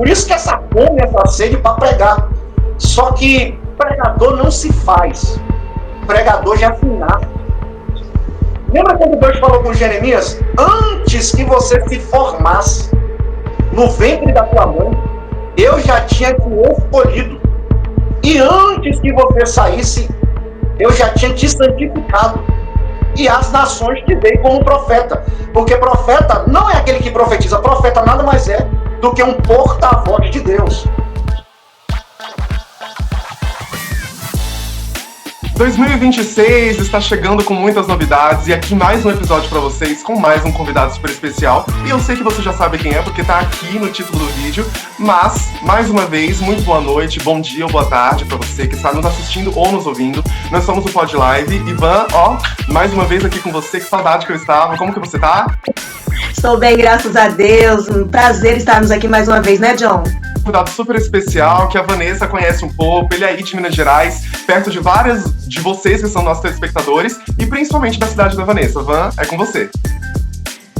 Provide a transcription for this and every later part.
Por isso que essa fome, essa sede para pregar. Só que pregador não se faz. Pregador já se nasce. Lembra quando Deus falou com Jeremias? Antes que você se formasse no ventre da tua mãe, eu já tinha te escolhido. E antes que você saísse, eu já tinha te santificado. E as nações te dei como profeta. Porque profeta não é aquele que profetiza. Profeta nada mais é do que um porta-voz de Deus. 2026 está chegando com muitas novidades e aqui mais um episódio para vocês com mais um convidado super especial. E eu sei que você já sabe quem é porque tá aqui no título do vídeo, mas mais uma vez, muito boa noite, bom dia ou boa tarde para você que está nos assistindo ou nos ouvindo. Nós somos o Pod Live. Ivan, mais uma vez aqui com você, que saudade que eu estava. Como que você tá? Estou bem, graças a Deus. Um prazer estarmos aqui mais uma vez, né, John? Um convidado super especial, que a Vanessa conhece um pouco. Ele é aí de Minas Gerais, perto de várias de vocês que são nossos telespectadores, e principalmente da cidade da Vanessa. Van, é com você.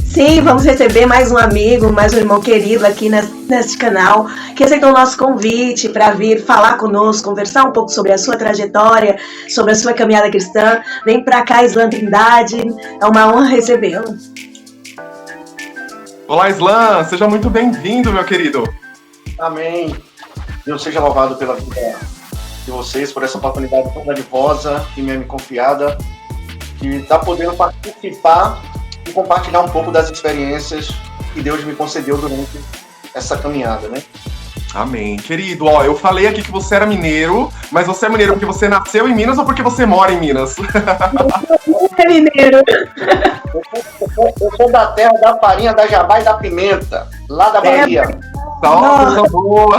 Sim, vamos receber mais um amigo, mais um irmão querido aqui neste canal, que aceitou o nosso convite para vir falar conosco, conversar um pouco sobre a sua trajetória, sobre a sua caminhada cristã. Vem para cá, Islan Trindade, é uma honra recebê-lo. Olá, Islan, seja muito bem-vindo, meu querido. Amém. Deus seja louvado pela vida de vocês, por essa oportunidade tão dadivosa e me confiada, que está podendo participar e compartilhar um pouco das experiências que Deus me concedeu durante essa caminhada, né? Amém. Querido, eu falei aqui que você era mineiro, mas você é mineiro porque você nasceu em Minas ou porque você mora em Minas? Eu sou mineiro. Eu sou da terra da farinha, da jabá e da pimenta, lá da Bahia. Coisa boa!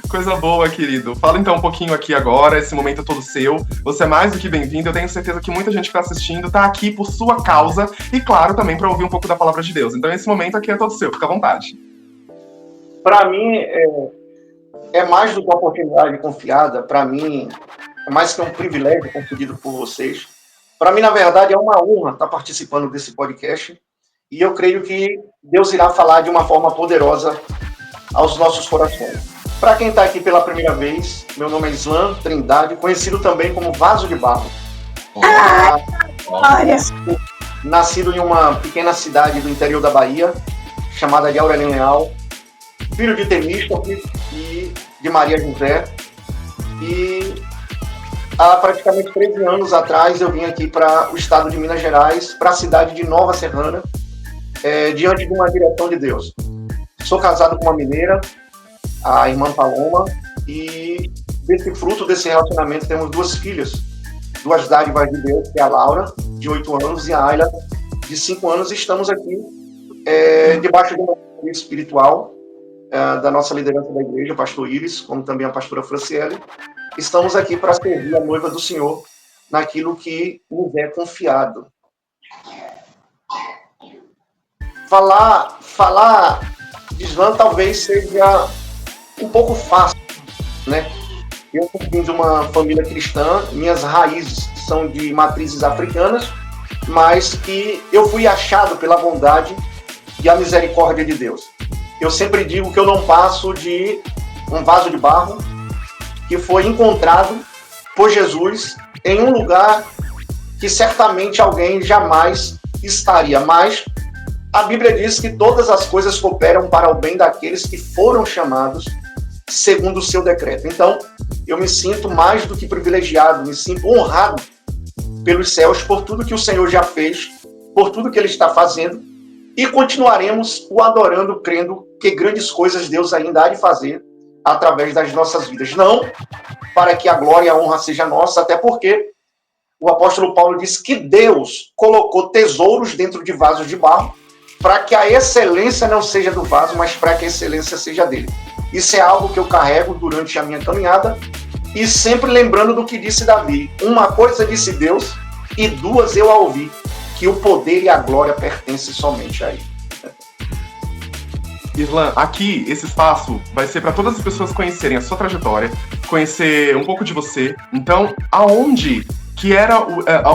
Coisa boa, querido. Fala então um pouquinho aqui agora, esse momento é todo seu. Você é mais do que bem-vindo. Eu tenho certeza que muita gente que está assistindo está aqui por sua causa e, claro, também para ouvir um pouco da palavra de Deus. Então esse momento aqui é todo seu, fica à vontade. Para mim, é mais do que uma oportunidade confiada. Para mim, é mais que um privilégio concedido por vocês. Para mim, na verdade, é uma honra estar participando desse podcast. E eu creio que Deus irá falar de uma forma poderosa aos nossos corações. Para quem está aqui pela primeira vez, meu nome é Islan Trindade, conhecido também como Vaso de Barro. Nascido em uma pequena cidade do interior da Bahia, chamada de Aurelino Leal, filho de Temístocle e de Maria José. E há praticamente 13 anos atrás eu vim aqui para o estado de Minas Gerais, para a cidade de Nova Serrana, diante de uma direção de Deus. Sou casado com uma mineira, a irmã Paloma, e desse fruto desse relacionamento temos duas filhas, duas dádivas de Deus, que é a Laura, de 8 anos, e a Ayla, de 5 anos. Estamos aqui debaixo de uma espiritual da nossa liderança da igreja, o pastor Iris, como também a pastora Franciele. Estamos aqui para servir a noiva do Senhor naquilo que nos é confiado. Falar de Islan talvez seja um pouco fácil, né? Eu vim de uma família cristã, minhas raízes são de matrizes africanas, mas que eu fui achado pela bondade e a misericórdia de Deus. Eu sempre digo que eu não passo de um vaso de barro que foi encontrado por Jesus em um lugar que certamente alguém jamais estaria, mas a Bíblia diz que todas as coisas cooperam para o bem daqueles que foram chamados segundo o seu decreto. Então, eu me sinto mais do que privilegiado, me sinto honrado pelos céus por tudo que o Senhor já fez, por tudo que Ele está fazendo, e continuaremos o adorando, crendo que grandes coisas Deus ainda há de fazer através das nossas vidas. Não para que a glória e a honra seja nossa, até porque o apóstolo Paulo diz que Deus colocou tesouros dentro de vasos de barro para que a excelência não seja do vaso, mas para que a excelência seja dele. Isso é algo que eu carrego durante a minha caminhada e sempre lembrando do que disse Davi. Uma coisa disse Deus e duas eu a ouvi, que o poder e a glória pertencem somente a ele. Islan, aqui, esse espaço vai ser para todas as pessoas conhecerem a sua trajetória, conhecer um pouco de você. Então, aonde que era,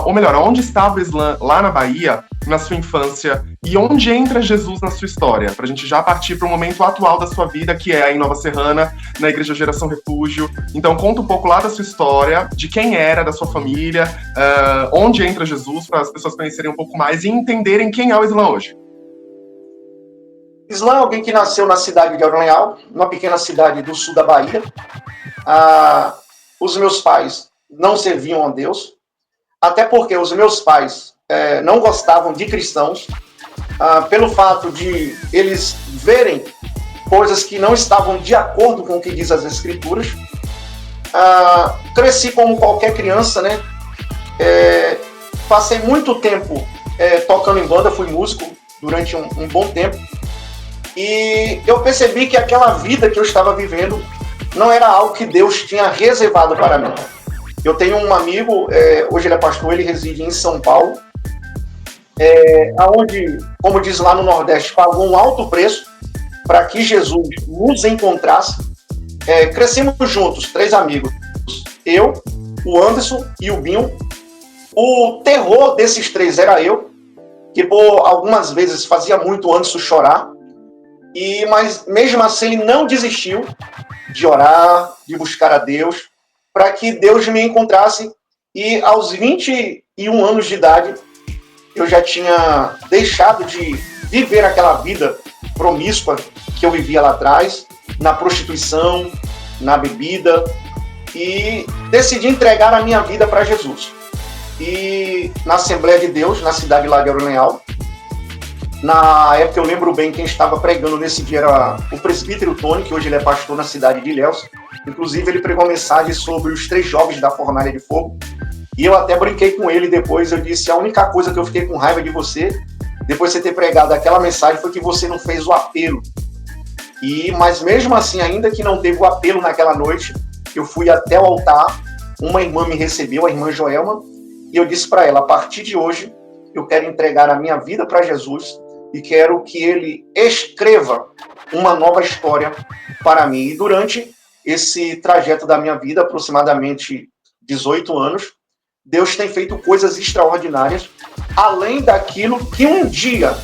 ou melhor, onde estava o Islã lá na Bahia, na sua infância, e onde entra Jesus na sua história, pra gente já partir para o momento atual da sua vida, que é aí em Nova Serrana, na Igreja Geração Refúgio. Então conta um pouco lá da sua história, de quem era, da sua família, onde entra Jesus, para as pessoas conhecerem um pouco mais e entenderem quem é o Islã hoje. Islã é alguém que nasceu na cidade de Aranhal, numa pequena cidade do sul da Bahia. Os meus pais não serviam a Deus, até porque os meus pais não gostavam de cristãos, pelo fato de eles verem coisas que não estavam de acordo com o que diz as Escrituras. Cresci como qualquer criança, né? Passei muito tempo tocando em banda, fui músico durante um bom tempo, e eu percebi que aquela vida que eu estava vivendo não era algo que Deus tinha reservado para mim. Eu tenho um amigo, hoje ele é pastor, ele reside em São Paulo, onde, como diz lá no Nordeste, pagou um alto preço para que Jesus nos encontrasse. Crescemos juntos, 3 amigos, eu, o Anderson e o Binho. O terror desses 3 era eu, que por algumas vezes fazia muito o Anderson chorar, mas mesmo assim ele não desistiu de orar, de buscar a Deus, para que Deus me encontrasse. E aos 21 anos de idade, eu já tinha deixado de viver aquela vida promíscua que eu vivia lá atrás, na prostituição, na bebida, e decidi entregar a minha vida para Jesus. E na Assembleia de Deus, na cidade lá de Aranhal, na época eu lembro bem quem estava pregando nesse dia era o presbítero Tony, que hoje ele é pastor na cidade de Ilhéus. Inclusive ele pregou uma mensagem sobre os 3 jovens da fornalha de fogo. E eu até brinquei com ele depois, eu disse: a única coisa que eu fiquei com raiva de você, depois de você ter pregado aquela mensagem, foi que você não fez o apelo. Mas mesmo assim, ainda que não teve o apelo naquela noite, eu fui até o altar, uma irmã me recebeu, a irmã Joelma, e eu disse para ela: a partir de hoje, eu quero entregar a minha vida para Jesus e quero que ele escreva uma nova história para mim. E durante esse trajeto da minha vida, aproximadamente 18 anos, Deus tem feito coisas extraordinárias, além daquilo que um dia,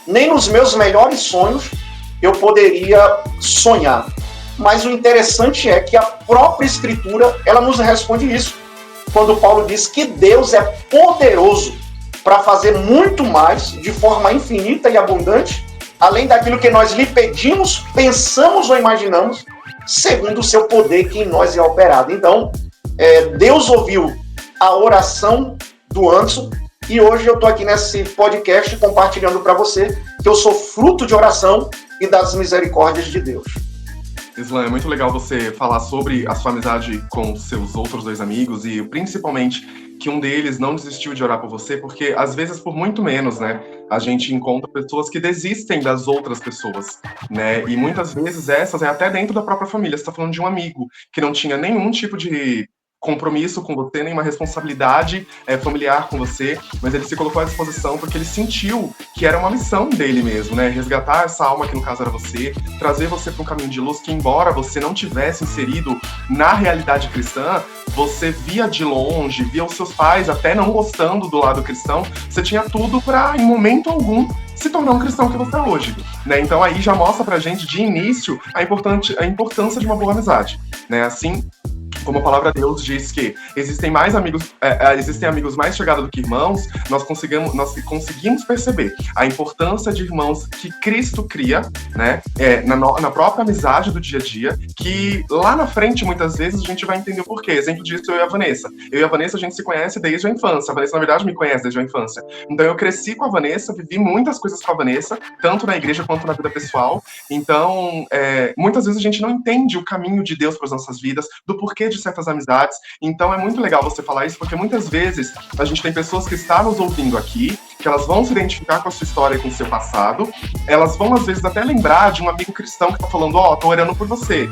nem nos meus melhores sonhos, eu poderia sonhar. Mas o interessante é que a própria Escritura, ela nos responde isso. Quando Paulo diz que Deus é poderoso para fazer muito mais, de forma infinita e abundante, além daquilo que nós lhe pedimos, pensamos ou imaginamos, segundo o seu poder que em nós é operado. Então, Deus ouviu a oração do Anderson, e hoje eu estou aqui nesse podcast compartilhando para você que eu sou fruto de oração e das misericórdias de Deus. Islã, é muito legal você falar sobre a sua amizade com seus outros 2 amigos e principalmente que um deles não desistiu de orar por você, porque às vezes por muito menos, né, a gente encontra pessoas que desistem das outras pessoas, né, e muitas vezes essas é até dentro da própria família. Você tá falando de um amigo que não tinha nenhum tipo de compromisso com você, nenhuma responsabilidade familiar com você, mas ele se colocou à disposição porque ele sentiu que era uma missão dele mesmo, né? Resgatar essa alma, que no caso era você, trazer você para um caminho de luz que, embora você não tivesse inserido na realidade cristã, você via de longe, via os seus pais até não gostando do lado cristão, você tinha tudo para, em momento algum, se tornar um cristão que você é hoje, né? Então aí já mostra pra gente, de início, a importância de uma boa amizade, né? Assim como a palavra de Deus diz que existem amigos mais chegados do que irmãos, nós conseguimos perceber a importância de irmãos que Cristo cria, né, na própria amizade do dia a dia, que lá na frente, muitas vezes, a gente vai entender o porquê. Exemplo disso, eu e a Vanessa. Eu e a Vanessa, a gente se conhece desde a infância. A Vanessa, na verdade, me conhece desde a infância. Então, eu cresci com a Vanessa, vivi muitas coisas com a Vanessa, tanto na igreja quanto na vida pessoal. Então, muitas vezes a gente não entende o caminho de Deus para as nossas vidas, do porquê de certas amizades. Então é muito legal você falar isso, porque muitas vezes a gente tem pessoas que estão nos ouvindo aqui que elas vão se identificar com a sua história e com o seu passado, elas vão, às vezes, até lembrar de um amigo cristão que tá falando, ó, tô orando por você.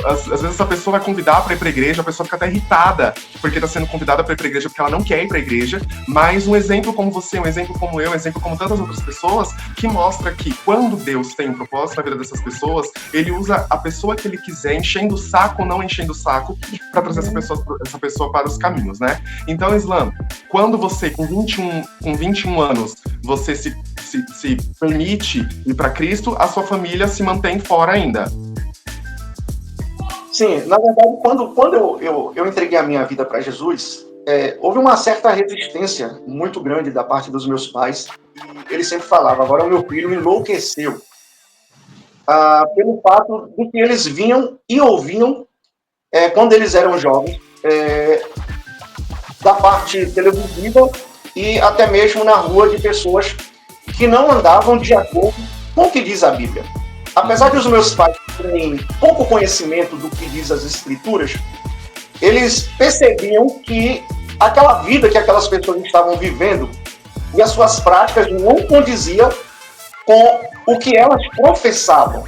Às vezes essa pessoa vai convidar pra ir pra igreja, a pessoa fica até irritada, porque tá sendo convidada pra ir pra igreja, porque ela não quer ir pra igreja, mas um exemplo como você, um exemplo como eu, um exemplo como tantas outras pessoas, que mostra que quando Deus tem um propósito na vida dessas pessoas, ele usa a pessoa que ele quiser, enchendo o saco ou não enchendo o saco, pra trazer essa pessoa para os caminhos, né? Então, Islam, quando você, com 21 anos, você se permite ir para Cristo, a sua família se mantém fora ainda. Sim, na verdade, quando eu entreguei a minha vida para Jesus, houve uma certa resistência muito grande da parte dos meus pais. E eles sempre falavam, agora o meu filho enlouqueceu. Pelo fato de que eles vinham e ouviam, quando eles eram jovens, da parte televisiva e até mesmo na rua, de pessoas que não andavam de acordo com o que diz a Bíblia. Apesar de os meus pais terem pouco conhecimento do que diz as Escrituras, eles percebiam que aquela vida que aquelas pessoas estavam vivendo e as suas práticas não condiziam com o que elas professavam.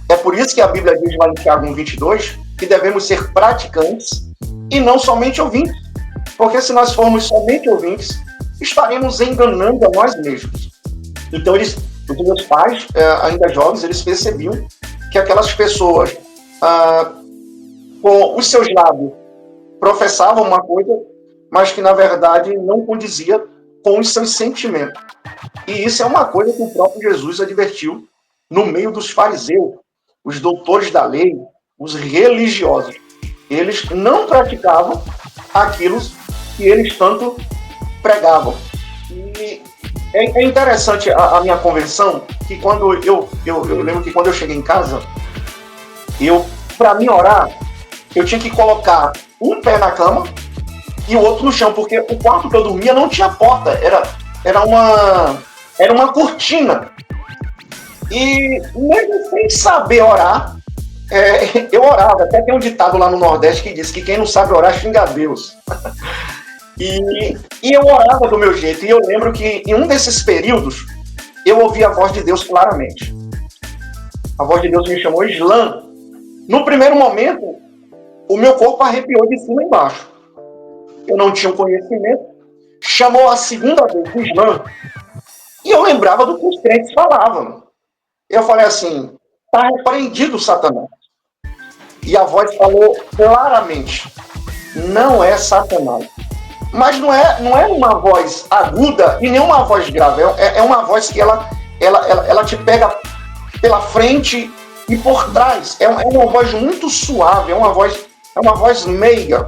É por isso que a Bíblia diz lá em Tiago 1:22 que devemos ser praticantes e não somente ouvintes. Porque se nós formos somente ouvintes, estaremos enganando a nós mesmos. Então, os meus pais, ainda jovens, eles percebiam que aquelas pessoas, com os seus lábios, professavam uma coisa, mas que, na verdade, não condizia com os seus sentimentos. E isso é uma coisa que o próprio Jesus advertiu no meio dos fariseus, os doutores da lei, os religiosos. Eles não praticavam aquilo que eles tanto pregavam. E é interessante a minha conversão, que quando eu lembro que quando eu cheguei em casa, para mim orar, eu tinha que colocar um pé na cama e o outro no chão, porque o quarto que eu dormia não tinha porta, era uma cortina. E mesmo sem saber orar, eu orava. Até tem um ditado lá no Nordeste que diz que quem não sabe orar xinga a Deus. E eu orava do meu jeito. E eu lembro que em um desses períodos, eu ouvi a voz de Deus claramente. A voz de Deus me chamou Islam. No primeiro momento, o meu corpo arrepiou de cima a embaixo. Eu não tinha um conhecimento. Chamou a segunda vez Islam. E eu lembrava do que os crentes falavam. Eu falei assim, está repreendido, Satanás. E a voz falou claramente, não é Satanás. Mas não é uma voz aguda e nem uma voz grave. É uma voz que ela te pega pela frente e por trás. É uma voz muito suave, é uma voz meiga.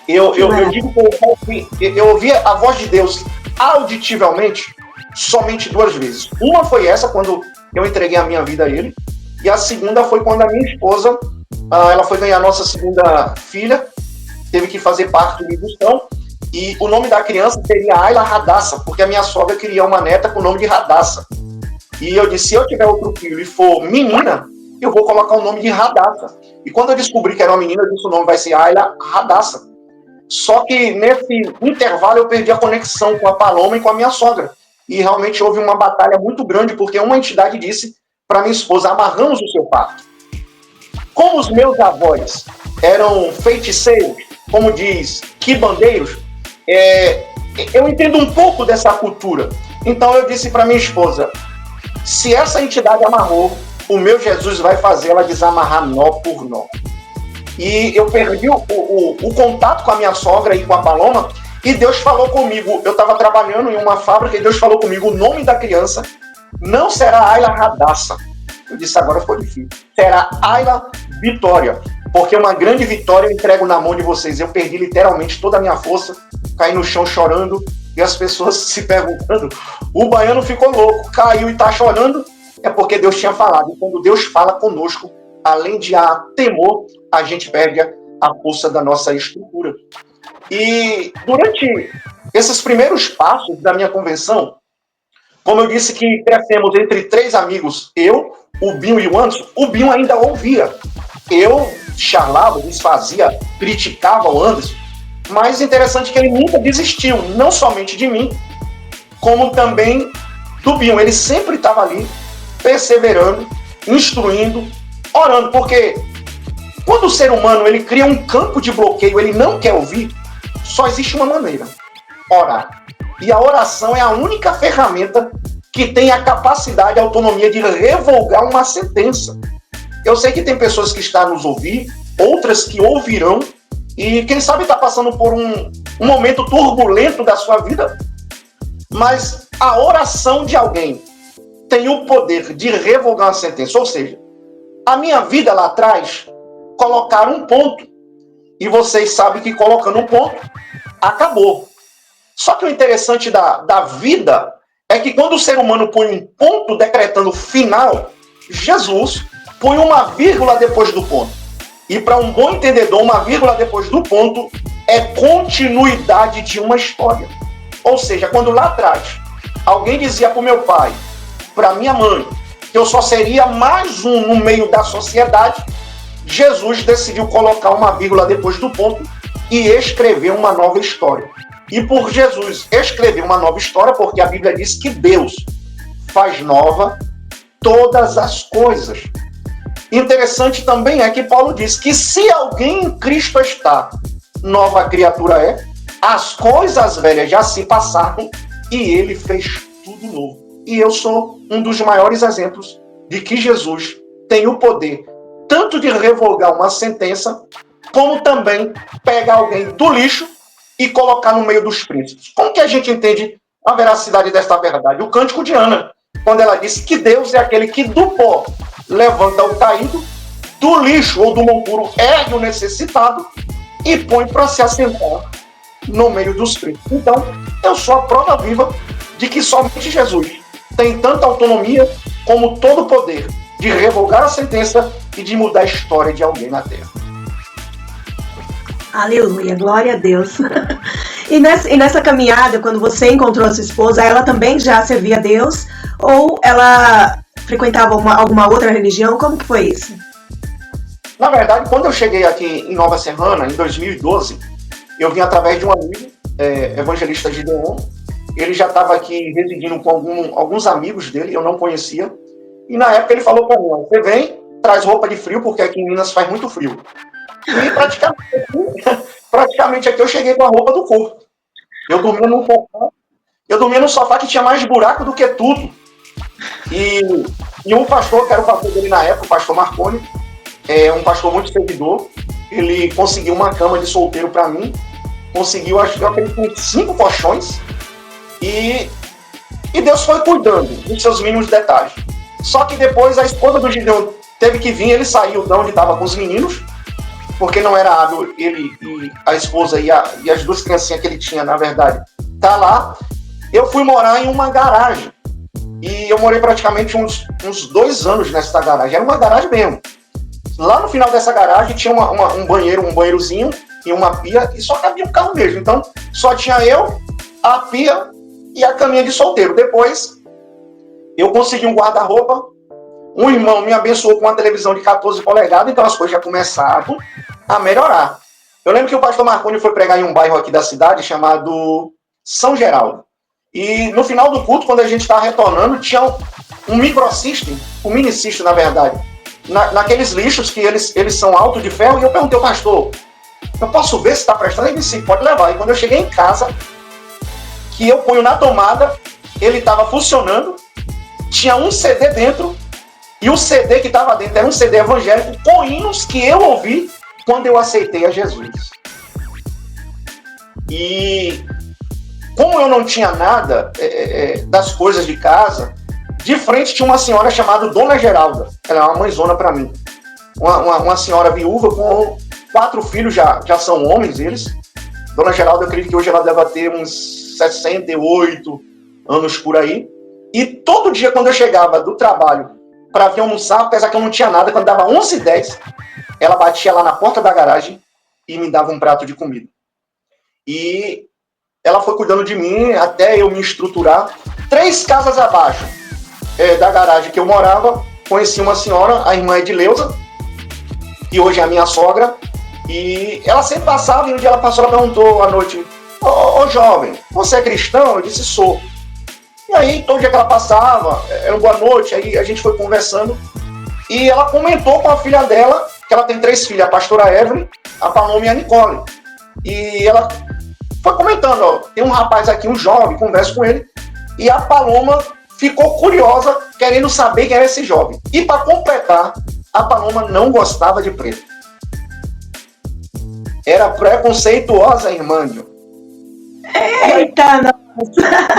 Eu digo que eu ouvi a voz de Deus auditivamente somente 2 vezes. Uma foi essa, quando eu entreguei a minha vida a ele. E a segunda foi quando a minha esposa, ela foi ganhar a nossa segunda filha, teve que fazer parto de indução, e o nome da criança seria Ayla Radassa, porque a minha sogra queria uma neta com o nome de Radassa. E eu disse, se eu tiver outro filho e for menina, eu vou colocar o nome de Radassa. E quando eu descobri que era uma menina, eu disse, o nome vai ser Ayla Radassa. Só que nesse intervalo eu perdi a conexão com a Paloma e com a minha sogra. E realmente houve uma batalha muito grande, porque uma entidade disse para minha esposa, amarramos o seu parto. Como os meus avós eram feiticeiros, como diz, quibandeiros, eu entendo um pouco dessa cultura. Então eu disse para minha esposa, se essa entidade amarrou, o meu Jesus vai fazer ela desamarrar nó por nó. E eu perdi o contato com a minha sogra e com a Paloma, e Deus falou comigo, eu estava trabalhando em uma fábrica, e Deus falou comigo, o nome da criança não será Ayla Radassa. Eu disse, agora ficou difícil. Será Ayla Vitória, porque uma grande vitória eu entrego na mão de vocês. Eu perdi literalmente toda a minha força, caí no chão chorando, e as pessoas se perguntando, o baiano ficou louco, caiu e está chorando, é porque Deus tinha falado. E quando Deus fala conosco, além de há temor, a gente perde a força da nossa estrutura. E durante esses primeiros passos da minha convenção, como eu disse que crescemos entre 3 amigos, eu, o Binho e o Anderson, o Binho ainda ouvia. Eu charlava, desfazia, criticava o Anderson, mas interessante que ele nunca desistiu, não somente de mim, como também do Binho. Ele sempre estava ali, perseverando, instruindo, orando, porque quando o ser humano ele cria um campo de bloqueio, ele não quer ouvir, só existe uma maneira: orar. E a oração é a única ferramenta que tem a capacidade, a autonomia de revogar uma sentença. Eu sei que tem pessoas que estão a nos ouvir, outras que ouvirão, e quem sabe está passando por um momento turbulento da sua vida, mas a oração de alguém tem o poder de revogar uma sentença. Ou seja, a minha vida lá atrás, colocaram um ponto, e vocês sabem que colocando um ponto, acabou. Só que o interessante da vida é que quando o ser humano põe um ponto decretando final, Jesus põe uma vírgula depois do ponto. E para um bom entendedor, uma vírgula depois do ponto é continuidade de uma história. Ou seja, quando lá atrás alguém dizia para o meu pai, para minha mãe, que eu só seria mais um no meio da sociedade, Jesus decidiu colocar uma vírgula depois do ponto e escrever uma nova história. E por Jesus escrever uma nova história, porque a Bíblia diz que Deus faz nova todas as coisas. Interessante também é que Paulo diz que se alguém em Cristo está, nova criatura é, as coisas velhas já se passaram e ele fez tudo novo. E eu sou um dos maiores exemplos de que Jesus tem o poder tanto de revogar uma sentença, como também pegar alguém do lixo e colocar no meio dos príncipes. Como que a gente entende a veracidade desta verdade? O Cântico de Ana, quando ela disse que Deus é aquele que do pó levanta o caído, do lixo ou do monturo ergue o necessitado e põe para se assentar no meio dos príncipes. Então, eu sou a prova viva de que somente Jesus tem tanta autonomia como todo o poder de revogar a sentença e de mudar a história de alguém na Terra. Aleluia, glória a Deus. E nessa caminhada, quando você encontrou a sua esposa, ela também já servia a Deus? Ou ela frequentava alguma outra religião? Como que foi isso? Na verdade, quando eu cheguei aqui em Nova Serrana, em 2012, eu vim através de um amigo, evangelista Gideon. Ele já estava aqui residindo com alguns amigos dele, eu não conhecia. E na época ele falou para mim: você vem, traz roupa de frio, porque aqui em Minas faz muito frio. E praticamente aqui eu cheguei com a roupa do corpo. Eu dormia num sofá que tinha mais buraco do que tudo. E um pastor, que era o pastor dele na época, o pastor Marconi, um pastor muito servidor, ele conseguiu uma cama de solteiro para mim, conseguiu, acho que eu acredito, 5 colchões, e Deus foi cuidando dos seus mínimos detalhes. Só que depois a esposa do Gideon teve que vir, ele saiu de onde estava com os meninos, porque não era hábil ele e a esposa e as 2 criancinhas que ele tinha, na verdade, tá lá. Eu fui morar em uma garagem, e eu morei praticamente uns 2 anos nessa garagem. Era uma garagem mesmo. Lá no final dessa garagem tinha um banheirozinho e uma pia, e só cabia um carro mesmo. Então só tinha eu, a pia e a caminha de solteiro. Depois eu consegui um guarda-roupa, um irmão me abençoou com uma televisão de 14 polegadas, então as coisas já começaram a melhorar. Eu lembro que o pastor Marconi foi pregar em um bairro aqui da cidade chamado São Geraldo. E no final do culto, quando a gente estava retornando, tinha um microsystem, um mini-system, na verdade, naqueles lixos que eles são altos de ferro. E eu perguntei ao pastor: eu posso ver se está prestando? Ele disse: pode levar. E quando eu cheguei em casa, que eu ponho na tomada, ele estava funcionando, tinha um CD dentro, e o CD que estava dentro era um CD evangélico com hinos que eu ouvi quando eu aceitei a Jesus. E como eu não tinha nada das coisas de casa, de frente tinha uma senhora chamada Dona Geralda. Ela é uma mãezona para mim. Uma senhora viúva com 4 filhos, já são homens eles. Dona Geralda, eu acredito que hoje ela deve ter uns 68 anos por aí. E todo dia, quando eu chegava do trabalho para vir almoçar, apesar que eu não tinha nada, quando dava 11h10, ela batia lá na porta da garagem e me dava um prato de comida. E ela foi cuidando de mim até eu me estruturar. 3 casas abaixo da garagem que eu morava, conheci uma senhora, a irmã Edileuza, que hoje é a minha sogra, e ela sempre passava, e um dia ela passou, ela perguntou à noite: ô jovem, você é cristão? Eu disse: sou. E aí, todo dia que ela passava, era uma boa noite, aí a gente foi conversando, e ela comentou com a filha dela, que ela tem 3 filhas, a pastora Evelyn, a Paloma e a Nicole. E ela foi comentando, ó, tem um rapaz aqui, um jovem, converso com ele, e a Paloma ficou curiosa, querendo saber quem era esse jovem. E para completar, a Paloma não gostava de preto. Era preconceituosa, irmã. Eita, nossa!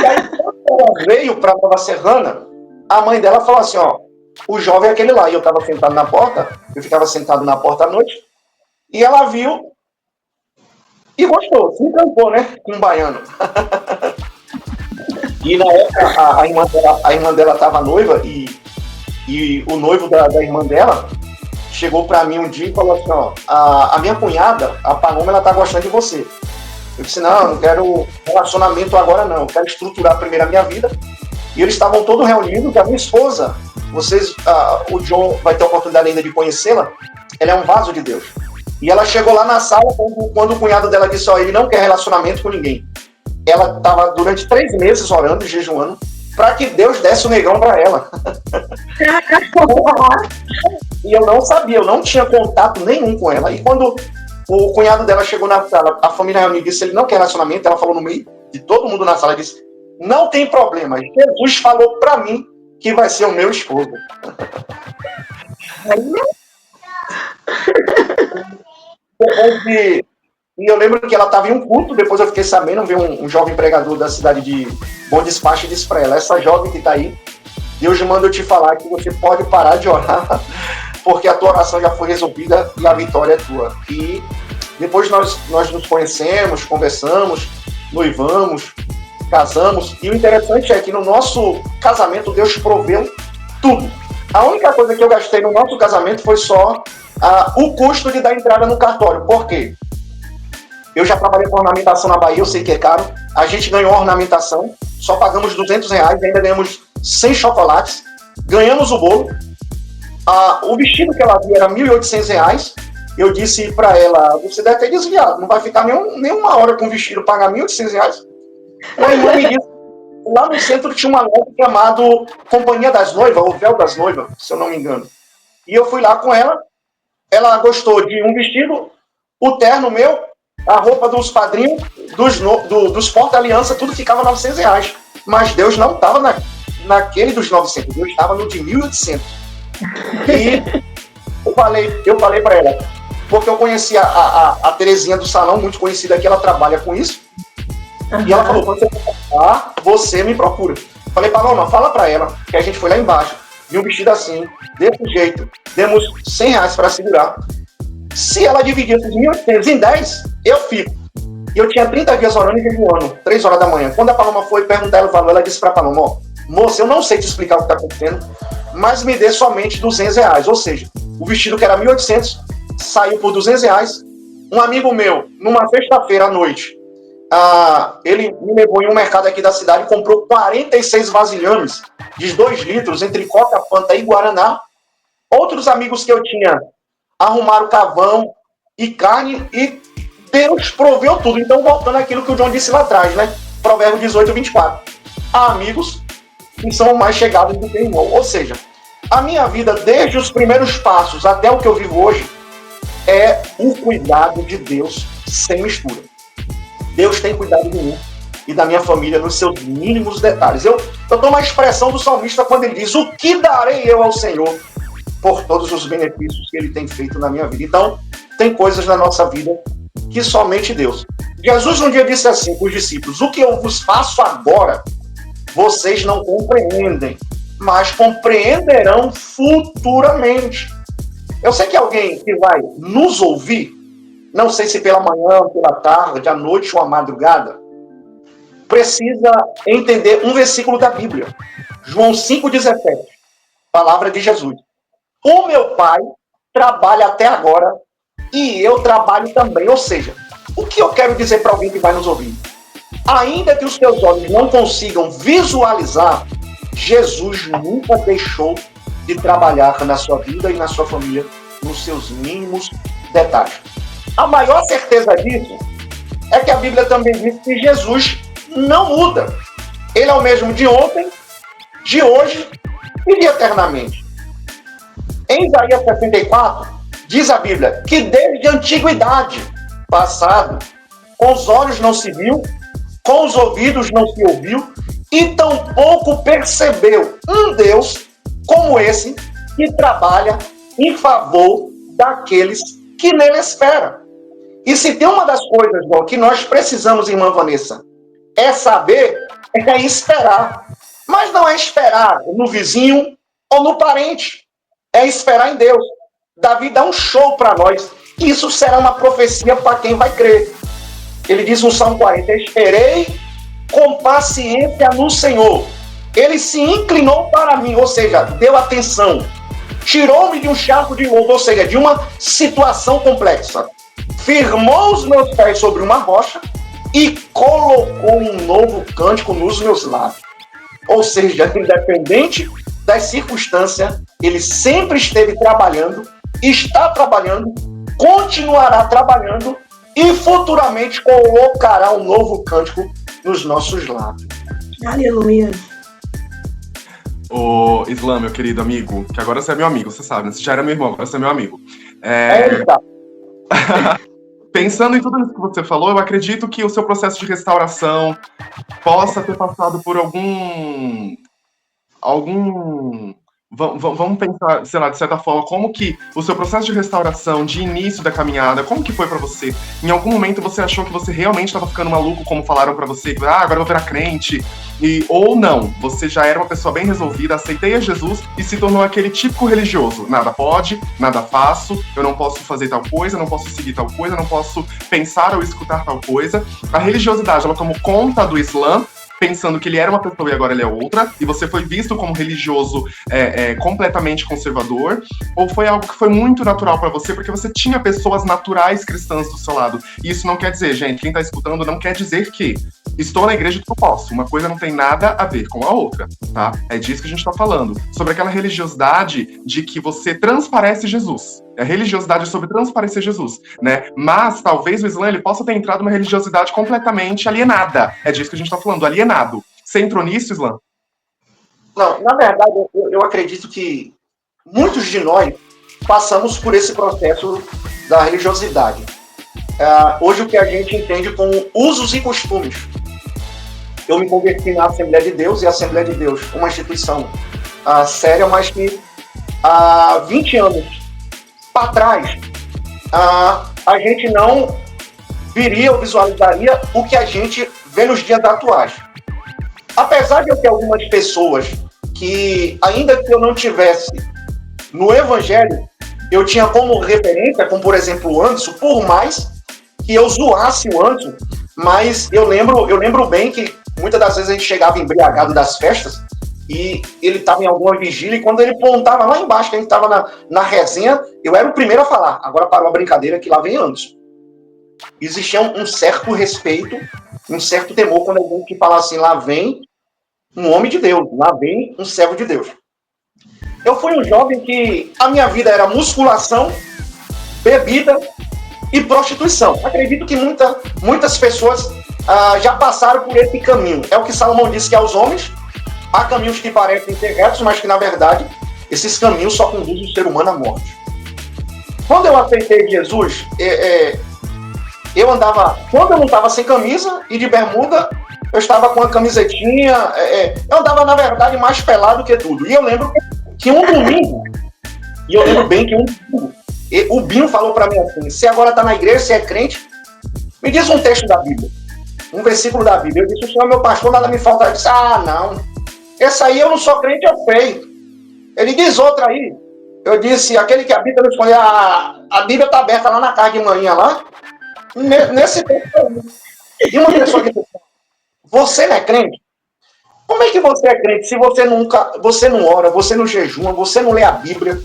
E aí, quando ela veio para Nova Serrana, a mãe dela falou assim, ó, o jovem é aquele lá. E eu estava sentado na porta, eu ficava sentado na porta à noite, e ela viu e gostou, se encantou, né, com um baiano. E na época, a irmã dela estava noiva, e o noivo da irmã dela chegou para mim um dia e falou assim, ó, a minha cunhada, a Paloma, ela tá gostando de você. Eu disse, não quero relacionamento agora não, eu quero estruturar primeiro a minha vida. E eles estavam todos reunidos, a minha esposa, o John vai ter a oportunidade ainda de conhecê-la, ela é um vaso de Deus. E ela chegou lá na sala, quando o cunhado dela disse, ó, ele não quer relacionamento com ninguém. Ela estava durante 3 meses orando e jejuando, para que Deus desse o negão para ela. E eu não sabia, eu não tinha contato nenhum com ela. E quando o cunhado dela chegou na sala, a família reuniu e disse, ele não quer relacionamento, ela falou no meio de todo mundo na sala, disse, não tem problema, Jesus falou para mim que vai ser o meu esposo. E eu lembro que ela estava em um culto, depois eu fiquei sabendo, vi um jovem pregador da cidade de Bom Despacho e disse para ela, essa jovem que está aí, Deus manda eu te falar que você pode parar de orar, porque a tua oração já foi resolvida e a vitória é tua. E depois nós nos conhecemos, conversamos, noivamos, casamos, e o interessante é que no nosso casamento Deus proveu tudo. A única coisa que eu gastei no nosso casamento foi só o custo de dar entrada no cartório. Por quê? Eu já trabalhei com ornamentação na Bahia, eu sei que é caro. A gente ganhou ornamentação, só pagamos R$200, ainda ganhamos 100 chocolates, ganhamos o bolo. O vestido que ela viu era R$1.800. Eu disse para ela, você deve ter desviado, não vai ficar nenhuma hora com o vestido, pagar R$1.800. Uma irmã me disse, lá no centro tinha uma loja chamada Companhia das Noivas, ou Véu das Noivas, se eu não me engano. E eu fui lá com ela gostou de um vestido, o terno meu, a roupa dos padrinhos, dos porta-aliança, tudo ficava R$900. Mas Deus não estava naquele dos 900, Deus estava no de 1.800. E eu falei para ela, porque eu conhecia a Terezinha do salão, muito conhecida aqui, ela trabalha com isso. Uhum. E ela falou, quando você for, você me procura. Falei, Paloma, fala para ela que a gente foi lá embaixo, viu um vestido assim, desse jeito, demos R$100 para segurar. Se ela dividir esses 1.800 em 10, eu fico. E eu tinha 30 dias orando e jejuando, 3 horas da manhã. Quando a Paloma foi perguntar o valor, ela disse para a Paloma, ó, moça, eu não sei te explicar o que está acontecendo, mas me dê somente R$200. Ou seja, o vestido que era 1.800 saiu por R$200. Um amigo meu, numa sexta-feira à noite, ele me levou em um mercado aqui da cidade e comprou 46 vasilhames de 2 litros entre Coca, Fanta e Guaraná. Outros amigos que eu tinha arrumaram carvão e carne e Deus proveu tudo. Então, voltando àquilo que o John disse lá atrás, né? Provérbio 18:24. Há amigos que são mais chegados do que irmão. Ou seja, a minha vida, desde os primeiros passos até o que eu vivo hoje, é o cuidado de Deus sem mistura. Deus tem cuidado de mim e da minha família nos seus mínimos detalhes. Eu dou uma expressão do salmista quando ele diz, o que darei eu ao Senhor por todos os benefícios que ele tem feito na minha vida. Então, tem coisas na nossa vida que somente Deus. Jesus um dia disse assim para os discípulos, o que eu vos faço agora, vocês não compreendem, mas compreenderão futuramente. Eu sei que alguém que vai nos ouvir, não sei se pela manhã, pela tarde, à noite ou à madrugada, precisa entender um versículo da Bíblia. João 5,17, palavra de Jesus. O meu Pai trabalha até agora e eu trabalho também. Ou seja, o que eu quero dizer para alguém que vai nos ouvir? Ainda que os teus olhos não consigam visualizar, Jesus nunca deixou de trabalhar na sua vida e na sua família nos seus mínimos detalhes. A maior certeza disso é que a Bíblia também diz que Jesus não muda. Ele é o mesmo de ontem, de hoje e de eternamente. Em Isaías 64, diz a Bíblia que desde a antiguidade passada, com os olhos não se viu, com os ouvidos não se ouviu, e tampouco percebeu um Deus como esse que trabalha em favor daqueles que nele esperam. E se tem uma das coisas, bom, que nós precisamos, irmã Vanessa, é saber, é esperar. Mas não é esperar no vizinho ou no parente, é esperar em Deus. Davi dá um show para nós. Isso será uma profecia para quem vai crer. Ele diz no Salmo 40, esperei com paciência no Senhor. Ele se inclinou para mim, ou seja, deu atenção. Tirou-me de um charco de lodo, ou seja, de uma situação complexa. Firmou os meus pés sobre uma rocha e colocou um novo cântico nos meus lábios. Ou seja, independente das circunstâncias, ele sempre esteve trabalhando, está trabalhando, continuará trabalhando e futuramente colocará um novo cântico nos nossos lábios. Aleluia. Ô, Islam, meu querido amigo, que agora você é meu amigo, você sabe, né? Você já era meu irmão, agora você é meu amigo. Pensando em tudo isso que você falou, eu acredito que o seu processo de restauração possa ter passado por algum... Vamos pensar, sei lá, de certa forma, como que o seu processo de restauração, de início da caminhada, como que foi pra você? Em algum momento você achou que você realmente estava ficando maluco, como falaram pra você, que agora eu vou virar crente, ou não, você já era uma pessoa bem resolvida, aceitei a Jesus e se tornou aquele típico religioso, nada pode, nada faço, eu não posso fazer tal coisa, não posso seguir tal coisa, não posso pensar ou escutar tal coisa. A religiosidade, ela tomou conta do Islã, pensando que ele era uma pessoa e agora ele é outra, e você foi visto como religioso completamente conservador, ou foi algo que foi muito natural pra você, porque você tinha pessoas naturais cristãs do seu lado? E isso não quer dizer, gente, quem tá escutando não quer dizer que estou na igreja que eu posso. Uma coisa não tem nada a ver com a outra, tá? É disso que a gente tá falando. Sobre aquela religiosidade de que você transparece Jesus. A religiosidade é sobre transparecer Jesus, né? Mas talvez o Islã ele possa ter entrado numa religiosidade completamente alienada. É disso que a gente tá falando, alienado. Você entrou nisso, Islã? Não, na verdade, eu acredito que muitos de nós passamos por esse processo da religiosidade. Hoje o que a gente entende como usos e costumes. Eu me converti na Assembleia de Deus, e a Assembleia de Deus, uma instituição séria, mas que há 20 anos para trás, a gente não viria ou visualizaria o que a gente vê nos dias atuais. Apesar de eu ter algumas pessoas que, ainda que eu não tivesse no Evangelho, eu tinha como referência, como por exemplo o Anderson, por mais que eu zoasse o Anderson, mas eu lembro bem que muitas das vezes a gente chegava embriagado das festas, e ele estava em alguma vigília, e quando ele pontava lá embaixo, que a gente estava na resenha, eu era o primeiro a falar, agora parou a brincadeira que lá vem Anderson. Existia um certo respeito, um certo temor quando alguém que fala assim, lá vem um homem de Deus, lá vem um servo de Deus. Eu fui um jovem que a minha vida era musculação, bebida e prostituição. Acredito que muitas pessoas já passaram por esse caminho. É o que Salomão disse que aos homens há caminhos que parecem ser retos, mas que, na verdade, esses caminhos só conduzem o ser humano à morte. Quando eu aceitei Jesus, eu andava... Quando eu não estava sem camisa e de bermuda, eu estava com uma camisetinha... eu andava, na verdade, mais pelado que tudo. E eu lembro que um domingo... E eu lembro bem que um domingo... O Binho falou para mim assim, você agora está na igreja, você é crente, me diz um texto da Bíblia. Um versículo da Bíblia. Eu disse, o senhor é meu pastor, nada me falta. Ele disse, não... Esse aí eu não sou crente, eu creio. Ele diz outra aí. Eu disse, aquele que habita no esconde, a Bíblia está aberta lá na casa de manhã, lá. Nesse tempo. E uma pessoa que disse, você não é crente? Como é que você é crente se você não ora, você não jejuma, você não lê a Bíblia?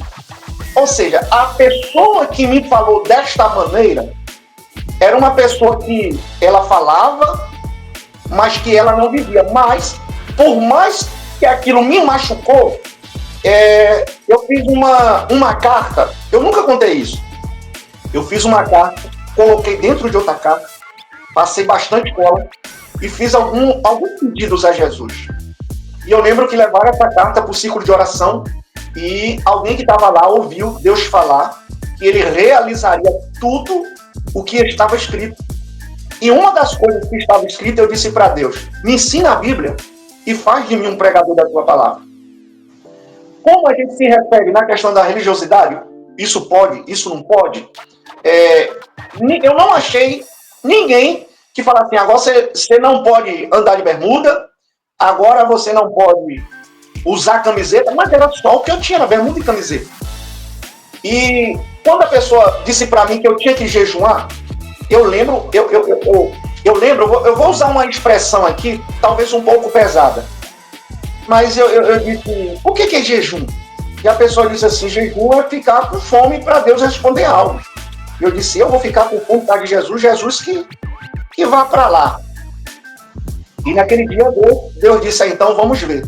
Ou seja, a pessoa que me falou desta maneira era uma pessoa que ela falava, mas que ela não vivia. Mas, por mais que aquilo me machucou, eu fiz uma carta, eu nunca contei isso, eu fiz uma carta, coloquei dentro de outra carta, passei bastante cola e fiz alguns pedidos a Jesus. E eu lembro que levaram essa carta para o círculo de oração e alguém que estava lá ouviu Deus falar que ele realizaria tudo o que estava escrito. E uma das coisas que estava escrita, eu disse para Deus: me ensina a Bíblia e faz de mim um pregador da tua palavra. Como a gente se refere na questão da religiosidade, isso pode, isso não pode, eu não achei ninguém que falasse assim: agora você não pode andar de bermuda, agora você não pode usar camiseta, mas era só o que eu tinha, na bermuda e camiseta. E quando a pessoa disse para mim que eu tinha que jejuar, eu lembro, eu vou usar uma expressão aqui, talvez um pouco pesada, mas eu disse: o que é jejum? E a pessoa disse assim: jejum é ficar com fome para Deus responder algo. Eu disse: eu vou ficar com fome para Jesus que vá para lá. E naquele dia Deus disse: então vamos ver.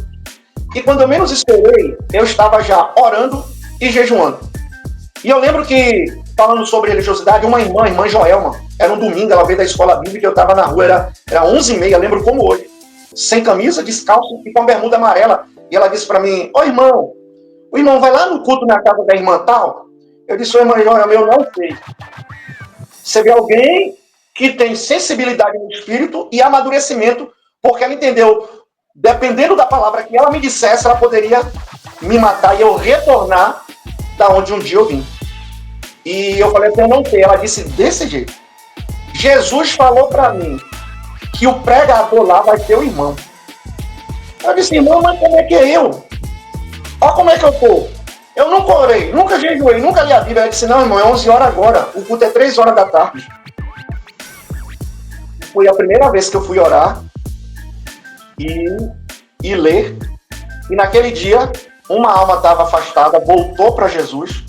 E quando eu menos esperei, eu estava já orando e jejuando. E eu lembro que, falando sobre religiosidade, uma irmã Joelma, era um domingo, ela veio da escola bíblica, eu estava na rua, era 11h30, lembro como hoje, sem camisa, descalço e com bermuda amarela. E ela disse para mim: ô irmão, o irmão vai lá no culto na casa da irmã tal? Eu disse: ô irmã Joelma, eu não sei. Você vê alguém que tem sensibilidade no espírito e amadurecimento, porque ela entendeu, dependendo da palavra que ela me dissesse, ela poderia me matar e eu retornar da onde um dia eu vim. E eu falei assim: eu não sei. Ela disse desse jeito: Jesus falou para mim que o pregador lá vai ser o irmão. Eu disse: irmão, mas como é que é eu? Olha como é que eu tô. Eu nunca orei, nunca jejuei, nunca li a Bíblia. Ela disse: não, irmão, é 11 horas agora, o culto é 3 horas da tarde. Foi a primeira vez que eu fui orar e ler. E naquele dia, uma alma estava afastada, voltou para Jesus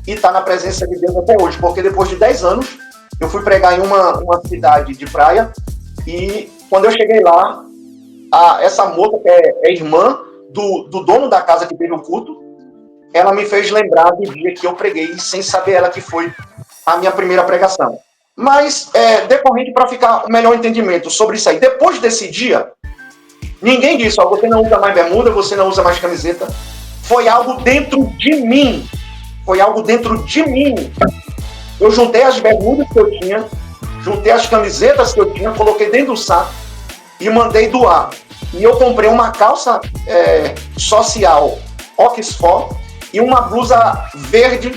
e está na presença de Deus até hoje. Porque depois de 10 anos, eu fui pregar em uma cidade de praia e quando eu cheguei lá, essa moça, que é irmã do dono da casa que teve o culto, ela me fez lembrar do dia que eu preguei, sem saber ela que foi a minha primeira pregação. Mas, decorrente para ficar um melhor entendimento sobre isso aí, depois desse dia, ninguém disse: ó, você não usa mais bermuda, você não usa mais camiseta. Foi algo dentro de mim. Foi algo dentro de mim. Eu juntei as bermudas que eu tinha, juntei as camisetas que eu tinha, coloquei dentro do saco e mandei doar. E eu comprei uma calça social Oxford e uma blusa verde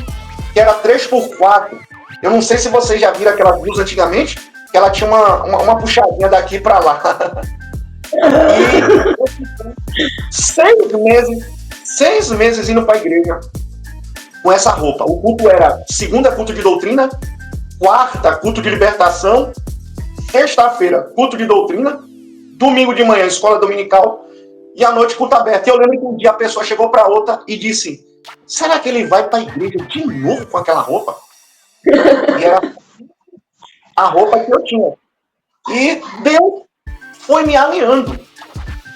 que era 3x4. Eu não sei se vocês já viram aquelas blusas antigamente, que ela tinha uma puxadinha daqui para lá. E 6 meses indo para a igreja com essa roupa. O culto era segunda, culto de doutrina; quarta, culto de libertação; sexta-feira, culto de doutrina; domingo de manhã, escola dominical; e à noite, culto aberto. E eu lembro que um dia a pessoa chegou para outra e disse: será que ele vai para a igreja de novo com aquela roupa? E era a roupa que eu tinha. E Deus foi me alinhando.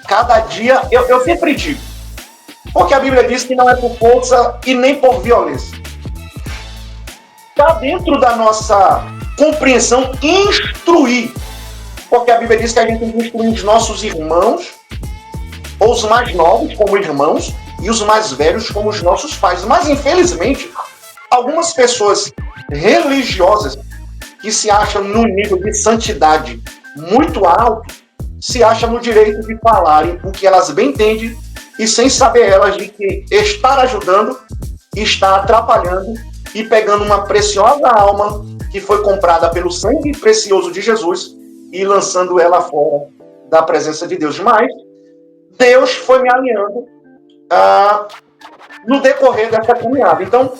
Cada dia, eu sempre digo, porque a Bíblia diz que não é por força e nem por violência. Está dentro da nossa compreensão instruir. Porque a Bíblia diz que a gente tem que instruir os nossos irmãos, ou os mais novos como irmãos, e os mais velhos como os nossos pais. Mas, infelizmente, algumas pessoas religiosas que se acham num nível de santidade muito alto, se acham no direito de falarem o que elas bem entendem e sem saber elas de que estar ajudando está atrapalhando e pegando uma preciosa alma que foi comprada pelo sangue precioso de Jesus e lançando ela fora da presença de Deus. Mas Deus foi me alinhando no decorrer dessa caminhada. Então,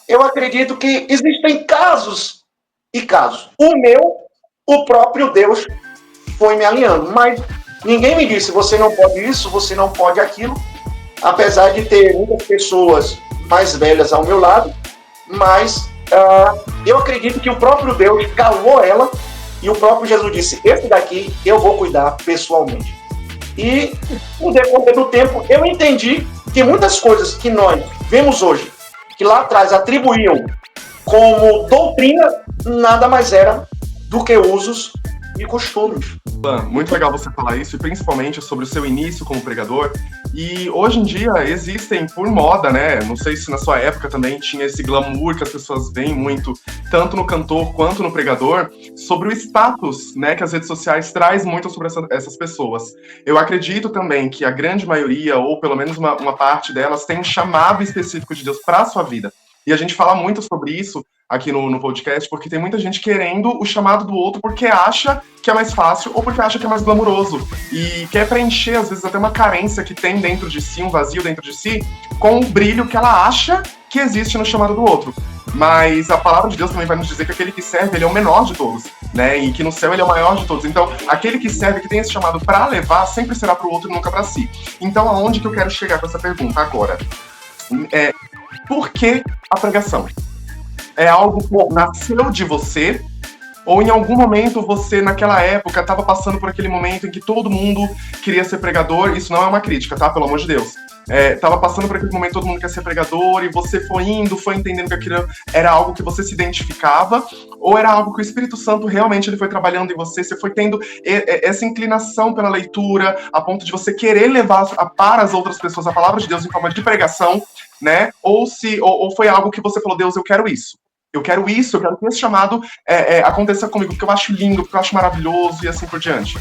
eu acredito que existem casos e casos. O próprio Deus foi me alinhando. Mas ninguém me disse: você não pode isso, você não pode aquilo. Apesar de ter muitas pessoas mais velhas ao meu lado, mas eu acredito que o próprio Deus calou ela e o próprio Jesus disse: esse daqui eu vou cuidar pessoalmente. E no decorrer do tempo eu entendi que muitas coisas que nós vemos hoje, que lá atrás atribuíam como doutrina, nada mais era do que usos e costumes. Muito legal você falar isso, e principalmente sobre o seu início como pregador. E hoje em dia existem, por moda, né? Não sei se na sua época também tinha esse glamour que as pessoas veem muito, tanto no cantor quanto no pregador, sobre o status, né, que as redes sociais traz muito sobre essas pessoas. Eu acredito também que a grande maioria, ou pelo menos uma parte delas, tem um chamado específico de Deus para a sua vida. E a gente fala muito sobre isso aqui no podcast, porque tem muita gente querendo o chamado do outro porque acha que é mais fácil ou porque acha que é mais glamuroso. E quer preencher, às vezes, até uma carência que tem dentro de si, um vazio dentro de si, com o brilho que ela acha que existe no chamado do outro. Mas a palavra de Deus também vai nos dizer que aquele que serve, ele é o menor de todos, né? E que no céu ele é o maior de todos. Então, aquele que serve, que tem esse chamado para levar, sempre será para o outro e nunca para si. Então, aonde que eu quero chegar com essa pergunta agora? Por que a pregação? É algo que nasceu de você? Ou em algum momento você, naquela época, estava passando por aquele momento em que todo mundo queria ser pregador? Isso não é uma crítica, tá? Pelo amor de Deus. Tava passando por aquele momento, todo mundo quer ser pregador, e você foi indo, foi entendendo que aquilo era algo que você se identificava, ou era algo que o Espírito Santo realmente ele foi trabalhando em você foi tendo essa inclinação pela leitura, a ponto de você querer levar para as outras pessoas a palavra de Deus em forma de pregação, né? Ou foi algo que você falou, Deus, eu quero isso. Eu quero isso, eu quero que esse chamado aconteça comigo, porque eu acho lindo, porque eu acho maravilhoso, e assim por diante.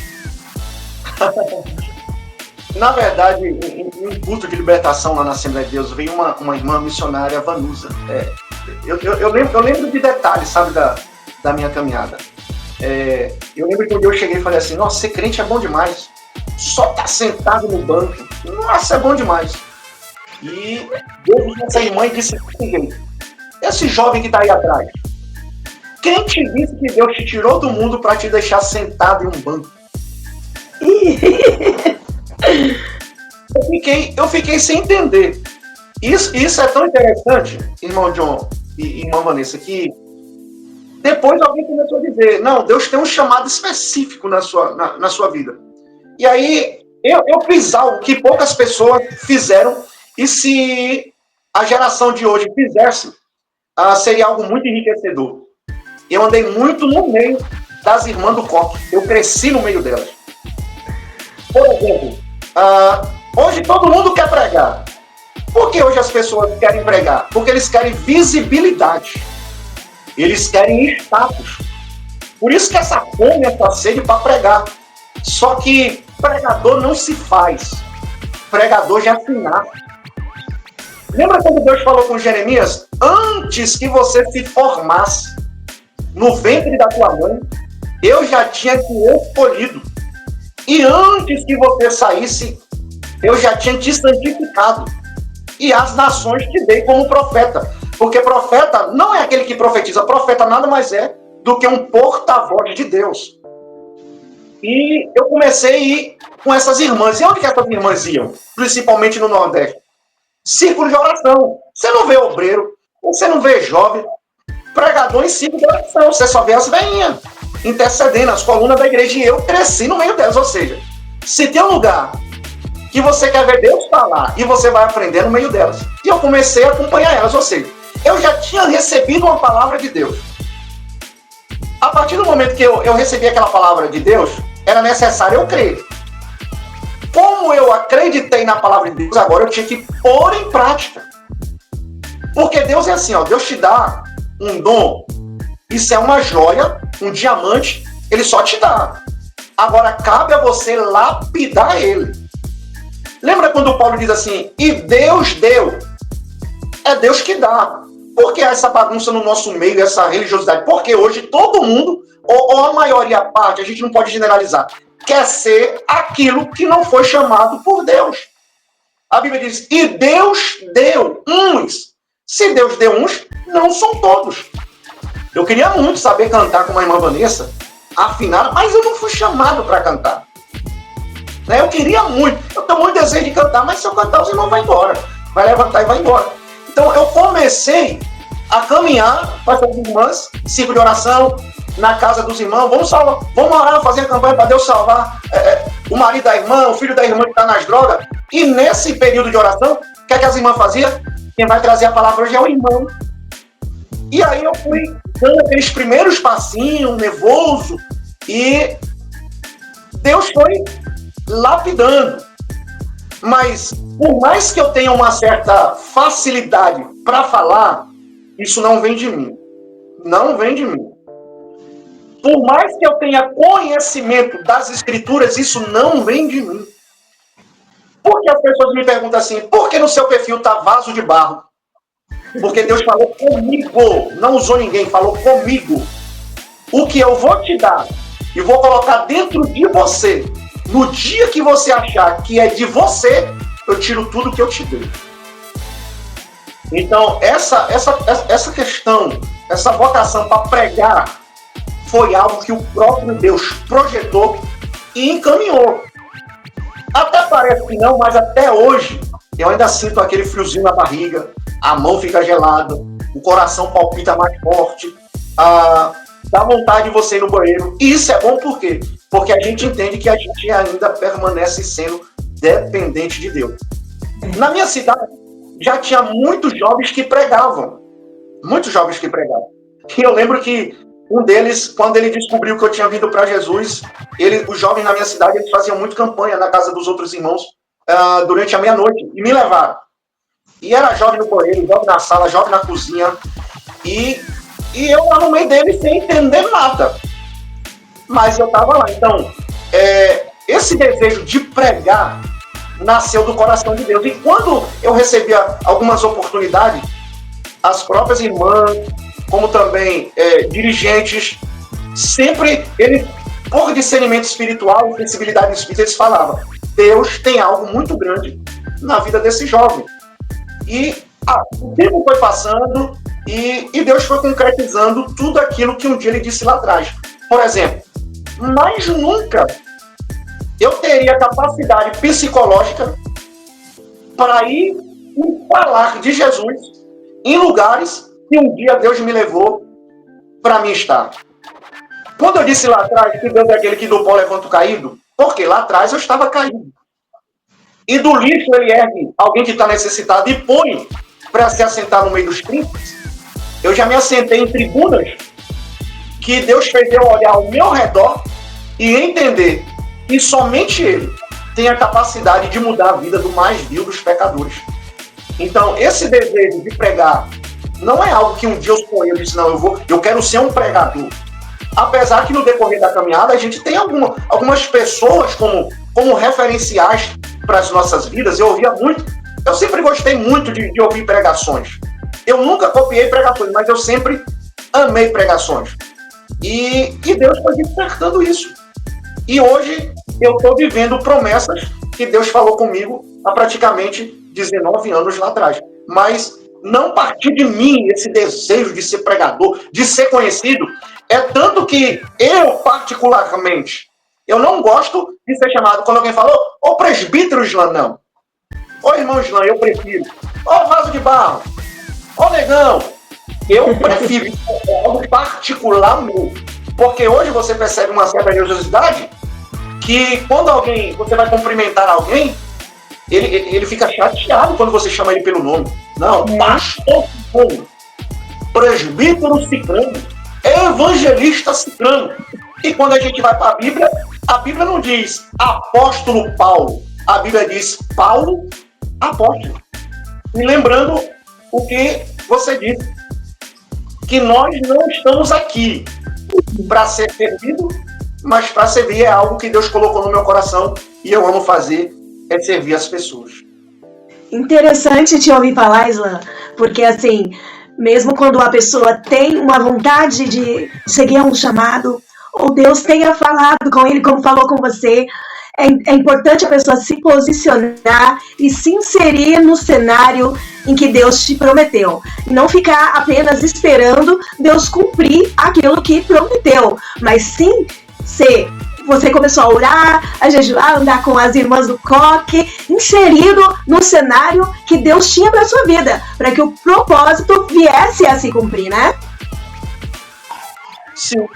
Na verdade, em um culto de libertação lá na Assembleia de Deus, veio uma irmã missionária, Vanusa. Eu lembro de detalhes, sabe, da minha caminhada. Eu lembro que um dia eu cheguei e falei assim, nossa, ser crente é bom demais. Só tá sentado no banco. Nossa, é bom demais. E Deus essa irmã e disse assim, esse jovem que tá aí atrás, quem te disse que Deus te tirou do mundo para te deixar sentado em um banco? Eu fiquei sem entender. Isso é tão interessante, irmão John e irmã Vanessa, que depois alguém começou a dizer, não, Deus tem um chamado específico na sua vida. E aí eu fiz algo que poucas pessoas fizeram, e se a geração de hoje fizesse, seria algo muito enriquecedor. Eu andei muito no meio das irmãs do coque. Eu cresci no meio delas. Por exemplo, hoje todo mundo quer pregar. Por que hoje as pessoas querem pregar? Porque eles querem visibilidade. Eles querem status. Por isso que essa fome, essa sede para pregar. Só que pregador não se faz. Pregador já se nasce. Lembra quando Deus falou com Jeremias? Antes que você se formasse no ventre da tua mãe, eu já tinha te escolhido. E antes que você saísse, eu já tinha te santificado. E as nações te dei como profeta. Porque profeta não é aquele que profetiza. Profeta nada mais é do que um porta-voz de Deus. E eu comecei a ir com essas irmãs. E onde que essas irmãs iam? Principalmente no Nordeste. Círculo de oração. Você não vê obreiro, você não vê jovem, pregador em círculo de oração. Você só vê as veinhas intercedendo, as colunas da igreja. E eu cresci no meio delas. Ou seja, se tem um lugar que você quer ver Deus falar e você vai aprender no meio delas. E eu comecei a acompanhar elas. Ou seja, eu já tinha recebido uma palavra de Deus. A partir do momento que eu recebi aquela palavra de Deus, era necessário eu crer. Como eu acreditei na palavra de Deus, agora eu tinha que pôr em prática. Porque Deus é assim, Deus te dá um dom, isso é uma joia, um diamante, ele só te dá. Agora cabe a você lapidar ele. Lembra quando Paulo diz assim, e Deus deu? É Deus que dá. Por que essa bagunça no nosso meio, essa religiosidade? Porque hoje todo mundo, ou a maioria, a parte, a gente não pode generalizar, quer ser aquilo que não foi chamado por Deus. A Bíblia diz, e Deus deu uns. Se Deus deu uns, não são todos. Eu queria muito saber cantar com a irmã Vanessa, afinada, mas eu não fui chamado para cantar. Eu queria muito, eu tenho muito desejo de cantar, mas se eu cantar, os irmãos vão embora. Vai levantar e vai embora. Então eu comecei a caminhar para as irmãs, círculo de oração, na casa dos irmãos, vamos orar, fazer a campanha para Deus salvar o marido da irmã, o filho da irmã que está nas drogas. E nesse período de oração, o que as irmãs faziam? Quem vai trazer a palavra hoje é o irmão. E aí eu fui dando aqueles primeiros passinhos, nervoso, e Deus foi lapidando. Mas, por mais que eu tenha uma certa facilidade para falar, isso não vem de mim. Não vem de mim. Por mais que eu tenha conhecimento das Escrituras, isso não vem de mim. Porque as pessoas me perguntam assim, por que no seu perfil está vaso de barro? Porque Deus falou comigo, não usou ninguém, falou comigo. O que eu vou te dar e vou colocar dentro de você, no dia que você achar que é de você, eu tiro tudo que eu te dei. Então, essa questão, essa vocação para pregar, foi algo que o próprio Deus projetou e encaminhou. Até parece que não, mas até hoje eu ainda sinto aquele friozinho na barriga, a mão fica gelada, o coração palpita mais forte, dá vontade de você ir no banheiro. E isso é bom por quê? Porque a gente entende que a gente ainda permanece sendo dependente de Deus. Na minha cidade, já tinha muitos jovens que pregavam. Muitos jovens que pregavam. E eu lembro que um deles, quando ele descobriu que eu tinha vindo para Jesus, os jovens na minha cidade, eles faziam muito campanha na casa dos outros irmãos durante a meia-noite. E me levaram. E era jovem no banheiro, jovem na sala, jovem na cozinha. E eu lá no meio deles sem entender nada. Mas eu estava lá. Então, esse desejo de pregar nasceu do coração de Deus. E quando eu recebia algumas oportunidades, as próprias irmãs, como também dirigentes, sempre, eles, por discernimento espiritual e sensibilidade espírita, eles falavam, Deus tem algo muito grande na vida desse jovem. E o tempo foi passando e Deus foi concretizando tudo aquilo que um dia ele disse lá atrás. Por exemplo, mas nunca eu teria capacidade psicológica para ir e falar de Jesus em lugares que um dia Deus me levou para mim estar. Quando eu disse lá atrás que Deus é aquele que do pó levanta o caído, porque lá atrás eu estava caído. E do lixo ele ergue alguém que está necessitado e põe para se assentar no meio dos trinques. Eu já me assentei em tribunas que Deus fez eu olhar ao meu redor e entender que somente Ele tem a capacidade de mudar a vida do mais vil dos pecadores. Então, esse desejo de pregar não é algo que um dia eu sonhei, eu disse, não, eu quero ser um pregador. Apesar que no decorrer da caminhada a gente tem algumas pessoas como referenciais para as nossas vidas. Eu sempre gostei muito de ouvir pregações. Eu nunca copiei pregações, mas eu sempre amei pregações. E Deus foi despertando isso. E hoje eu estou vivendo promessas que Deus falou comigo há praticamente 19 anos lá atrás. Mas não partiu de mim esse desejo de ser pregador, de ser conhecido. É tanto que eu, particularmente, eu não gosto de ser chamado, quando alguém falou, ô presbítero Islan, não. Ô irmão Islan, eu prefiro. Ô vaso de barro. Ô negão. Eu prefiro algo particular meu. Porque hoje você percebe uma certa religiosidade que quando você vai cumprimentar alguém, ele fica chateado quando você chama ele pelo nome. Não, pastor ciclano, presbítero ciclano, evangelista ciclano. E quando a gente vai para a Bíblia não diz apóstolo Paulo, a Bíblia diz Paulo, apóstolo. E lembrando o que você disse, que nós não estamos aqui para ser servido, mas para servir é algo que Deus colocou no meu coração e eu amo fazer, é servir as pessoas. Interessante te ouvir falar, Islan, porque assim, mesmo quando a pessoa tem uma vontade de seguir um chamado, ou Deus tenha falado com ele como falou com você, é importante a pessoa se posicionar e se inserir no cenário em que Deus te prometeu. Não ficar apenas esperando Deus cumprir aquilo que prometeu, mas sim você começou a orar, a jejuar, andar com as irmãs do coque, inserido no cenário que Deus tinha para sua vida, para que o propósito viesse a se cumprir, né? Sim.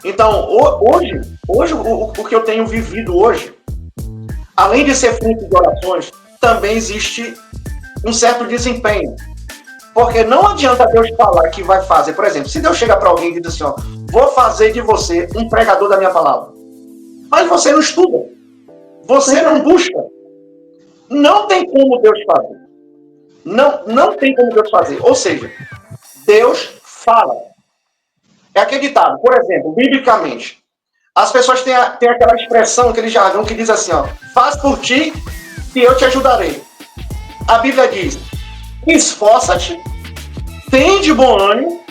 Então, hoje o que eu tenho vivido hoje, além de ser fruto de orações, também existe um certo desempenho. Porque não adianta Deus falar que vai fazer. Por exemplo, se Deus chega para alguém e diz assim, ó, vou fazer de você um pregador da minha palavra. Mas você não estuda. Você não busca. Não tem como Deus fazer. Não tem como Deus fazer. Ou seja, Deus fala. É aquele ditado, por exemplo, biblicamente. As pessoas têm aquela expressão, aquele jargão que diz assim, ó, faz por ti e eu te ajudarei. A Bíblia diz, esforça-te, tem de bom ânimo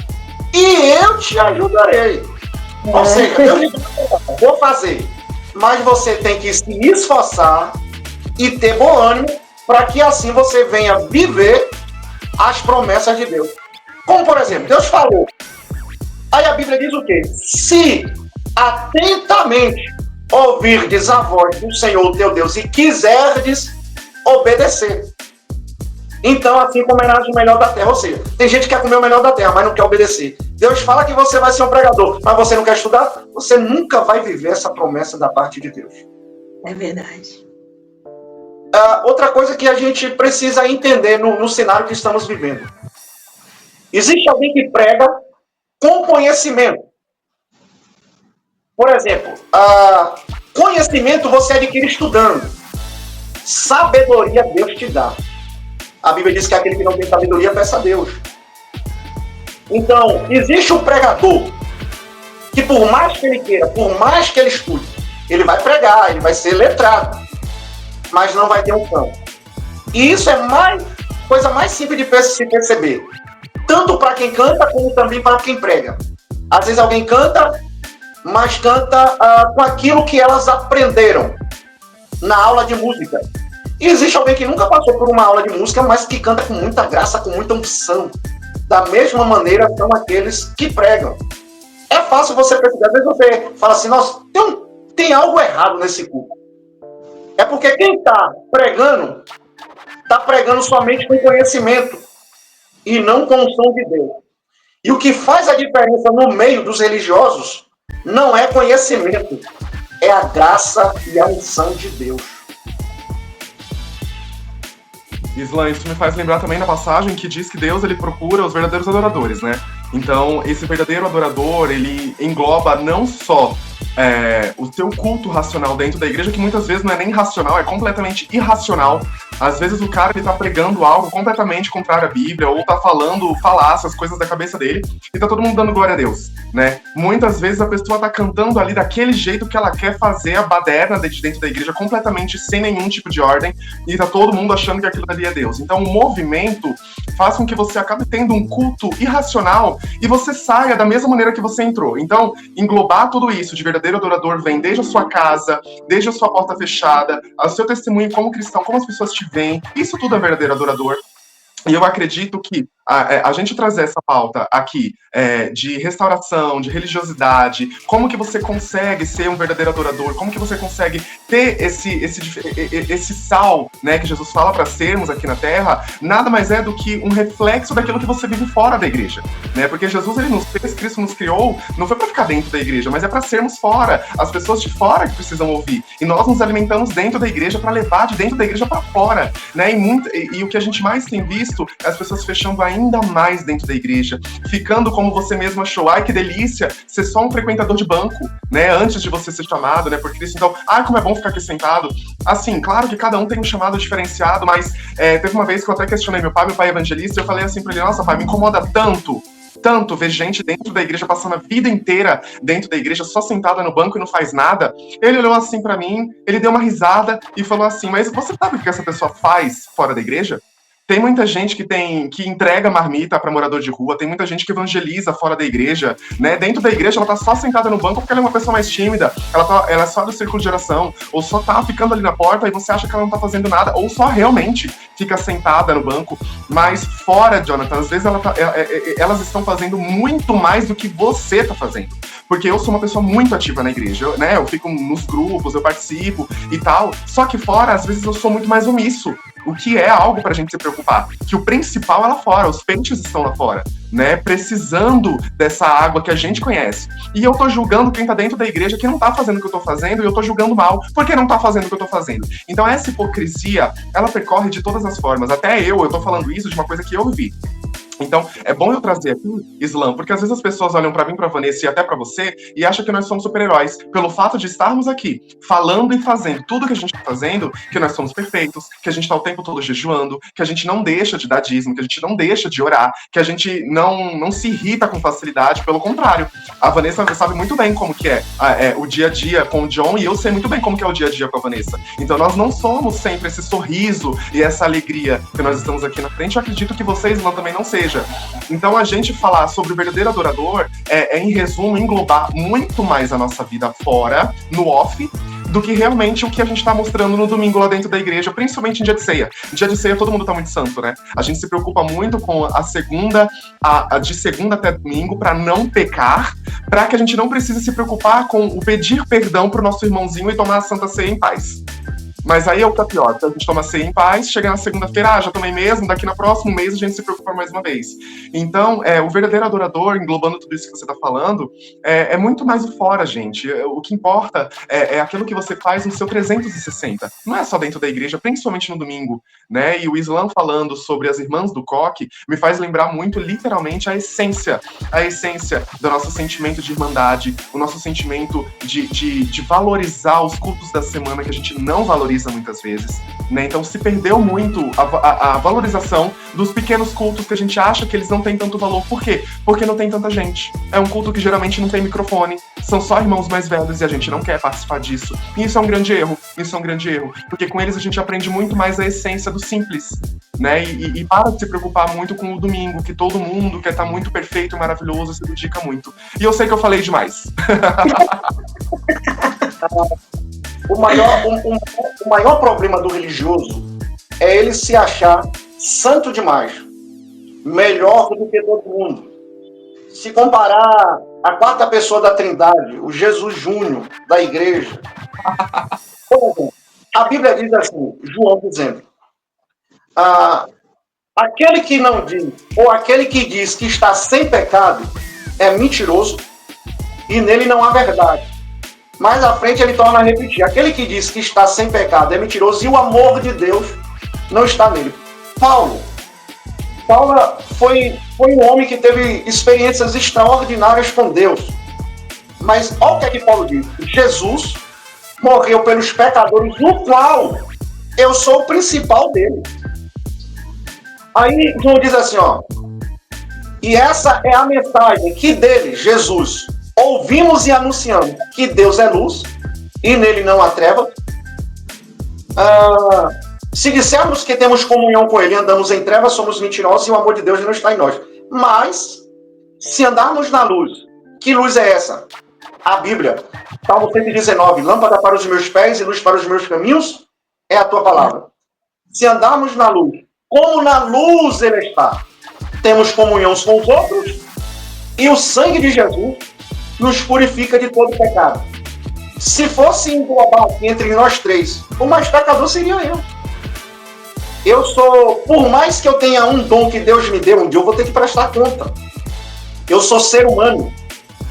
e eu te ajudarei. Ou seja, eu vou fazer, mas você tem que se esforçar e ter bom ânimo para que assim você venha viver as promessas de Deus. Como, por exemplo, Deus falou. Aí a Bíblia diz o quê? Se atentamente ouvirdes a voz do Senhor teu Deus e quiserdes obedecer. Então, assim comerás o melhor da terra. Ou seja, tem gente que quer comer o melhor da terra, mas não quer obedecer. Deus fala que você vai ser um pregador, mas você não quer estudar, você nunca vai viver essa promessa da parte de Deus. É verdade. Outra coisa que a gente precisa entender no cenário que estamos vivendo. Existe alguém que prega com conhecimento. Por exemplo, conhecimento você adquire estudando. Sabedoria Deus te dá. A Bíblia diz que aquele que não tem sabedoria peça a Deus. Então, existe um pregador que por mais que ele queira, por mais que ele estude, ele vai pregar, ele vai ser letrado, mas não vai ter unção. E isso é coisa mais simples de se perceber. Tanto para quem canta, como também para quem prega. Às vezes alguém canta, mas canta com aquilo que elas aprenderam na aula de música. E existe alguém que nunca passou por uma aula de música, mas que canta com muita graça, com muita unção. Da mesma maneira são aqueles que pregam. É fácil você perceber. Às vezes você fala assim, nossa, tem algo errado nesse culto. É porque quem está pregando somente com conhecimento e não com unção de Deus. E o que faz a diferença no meio dos religiosos não é conhecimento, é a graça e a unção de Deus. Isla, isso me faz lembrar também da passagem que diz que Deus ele procura os verdadeiros adoradores, né? Então, esse verdadeiro adorador, ele engloba não só o seu culto racional dentro da igreja, que muitas vezes não é nem racional, é completamente irracional. Às vezes o cara ele tá pregando algo completamente contrário à Bíblia, ou tá falando falácias, coisas da cabeça dele, e tá todo mundo dando glória a Deus, né? Muitas vezes a pessoa tá cantando ali daquele jeito que ela quer fazer a baderna dentro da igreja, completamente sem nenhum tipo de ordem, e tá todo mundo achando que aquilo ali é Deus. Então o movimento faz com que você acabe tendo um culto irracional e você saia da mesma maneira que você entrou. Então, englobar tudo isso de verdadeiro adorador vem desde a sua casa, desde a sua porta fechada, o seu testemunho como cristão, como as pessoas te veem, isso tudo é verdadeiro adorador. E eu acredito que a gente trazer essa pauta aqui de restauração, de religiosidade, como que você consegue ser um verdadeiro adorador, como que você consegue ter esse sal, né, que Jesus fala para sermos aqui na Terra, nada mais é do que um reflexo daquilo que você vive fora da igreja, né? Porque Jesus ele nos fez, Cristo nos criou, não foi para ficar dentro da igreja, mas é para sermos fora, as pessoas de fora que precisam ouvir. E nós nos alimentamos dentro da igreja para levar de dentro da igreja para fora, né? E o que a gente mais tem visto é as pessoas fechando ainda mais dentro da igreja, ficando como você mesmo achou, ai que delícia, ser só um frequentador de banco, né, antes de você ser chamado, né, por Cristo, então, ai como é bom ficar aqui sentado, assim, claro que cada um tem um chamado diferenciado, mas teve uma vez que eu até questionei meu pai é evangelista, e eu falei assim pra ele, nossa pai, me incomoda tanto ver gente dentro da igreja, passando a vida inteira dentro da igreja, só sentada no banco e não faz nada. Ele olhou assim pra mim, ele deu uma risada e falou assim, mas você sabe o que essa pessoa faz fora da igreja? Tem muita gente que entrega marmita para morador de rua, tem muita gente que evangeliza fora da igreja, né? Dentro da igreja ela tá só sentada no banco porque ela é uma pessoa mais tímida, ela é só do círculo de oração, ou só tá ficando ali na porta e você acha que ela não tá fazendo nada, ou só realmente fica sentada no banco. Mas fora, Jonathan, às vezes elas estão fazendo muito mais do que você tá fazendo. Porque eu sou uma pessoa muito ativa na igreja, né? Eu fico nos grupos, eu participo e tal. Só que fora, às vezes eu sou muito mais omisso. O que é algo pra gente se preocupar. Que o principal é lá fora, os peixes estão lá fora, né? Precisando dessa água que a gente conhece. E eu tô julgando quem tá dentro da igreja que não tá fazendo o que eu tô fazendo, e eu tô julgando mal porque não tá fazendo o que eu tô fazendo. Então essa hipocrisia, ela percorre de todas as formas. Até eu tô falando isso de uma coisa que eu vivi. Então, é bom eu trazer aqui, Islã, porque às vezes as pessoas olham pra mim, pra Vanessa e até pra você e acham que nós somos super-heróis. Pelo fato de estarmos aqui, falando e fazendo tudo que a gente tá fazendo, que nós somos perfeitos, que a gente tá o tempo todo jejuando, que a gente não deixa de dar dízimo, que a gente não deixa de orar, que a gente não se irrita com facilidade, pelo contrário. A Vanessa sabe muito bem como que é, o dia a dia com o John, e eu sei muito bem como que é o dia a dia com a Vanessa. Então nós não somos sempre esse sorriso e essa alegria que nós estamos aqui na frente. Eu acredito que vocês, Islã, também não sejam. Então a gente falar sobre o verdadeiro adorador em resumo, englobar muito mais a nossa vida fora, no off, do que realmente o que a gente tá mostrando no domingo lá dentro da igreja, principalmente em dia de ceia. Em dia de ceia todo mundo tá muito santo, né? A gente se preocupa muito com a segunda, de segunda até domingo, para não pecar, para que a gente não precise se preocupar com o pedir perdão pro nosso irmãozinho e tomar a Santa Ceia em paz. Mas aí é o que tá pior, a gente toma ceia em paz, chega na segunda-feira, já tomei mesmo, daqui no próximo mês a gente se preocupa mais uma vez. Então, o verdadeiro adorador, englobando tudo isso que você tá falando, é muito mais o fora, gente. O que importa é aquilo que você faz no seu 360. Não é só dentro da igreja, principalmente no domingo, né? E o Islã falando sobre as irmãs do coque me faz lembrar muito, literalmente, a essência do nosso sentimento de irmandade, o nosso sentimento de valorizar os cultos da semana que a gente não valoriza muitas vezes, né? Então se perdeu muito a valorização dos pequenos cultos que a gente acha que eles não têm tanto valor. Por quê? Porque não tem tanta gente. É um culto que geralmente não tem microfone, são só irmãos mais velhos e a gente não quer participar disso. E isso é um grande erro, porque com eles a gente aprende muito mais a essência do simples, né? E para de se preocupar muito com o domingo, que todo mundo quer estar muito perfeito e maravilhoso, se dedica muito. E eu sei que eu falei demais. O maior problema do religioso é ele se achar santo demais, melhor do que todo mundo. Se comparar a quarta pessoa da Trindade, o Jesus Júnior da igreja. Por exemplo, a Bíblia diz assim, João dizendo, aquele que não diz, ou aquele que diz que está sem pecado, é mentiroso e nele não há verdade. Mais à frente ele torna a repetir. Aquele que diz que está sem pecado é mentiroso e o amor de Deus não está nele. Paulo foi um homem que teve experiências extraordinárias com Deus. Mas olha o que é que Paulo diz. Jesus morreu pelos pecadores, no qual eu sou o principal deles. Aí João diz assim, e essa é a mensagem que dele, Jesus, ouvimos e anunciamos que Deus é luz e nele não há treva. Se dissermos que temos comunhão com ele e andamos em trevas, somos mentirosos e o amor de Deus não está em nós. Mas, se andarmos na luz, que luz é essa? A Bíblia. Salmo 119, lâmpada para os meus pés e luz para os meus caminhos, é a tua palavra. Se andarmos na luz, como na luz ele está, temos comunhão com os outros e o sangue de Jesus nos purifica de todo pecado. Se fosse englobar aqui entre nós três, o mais pecador seria eu. Eu sou, por mais que eu tenha um dom que Deus me deu, um dia eu vou ter que prestar conta. Eu sou ser humano,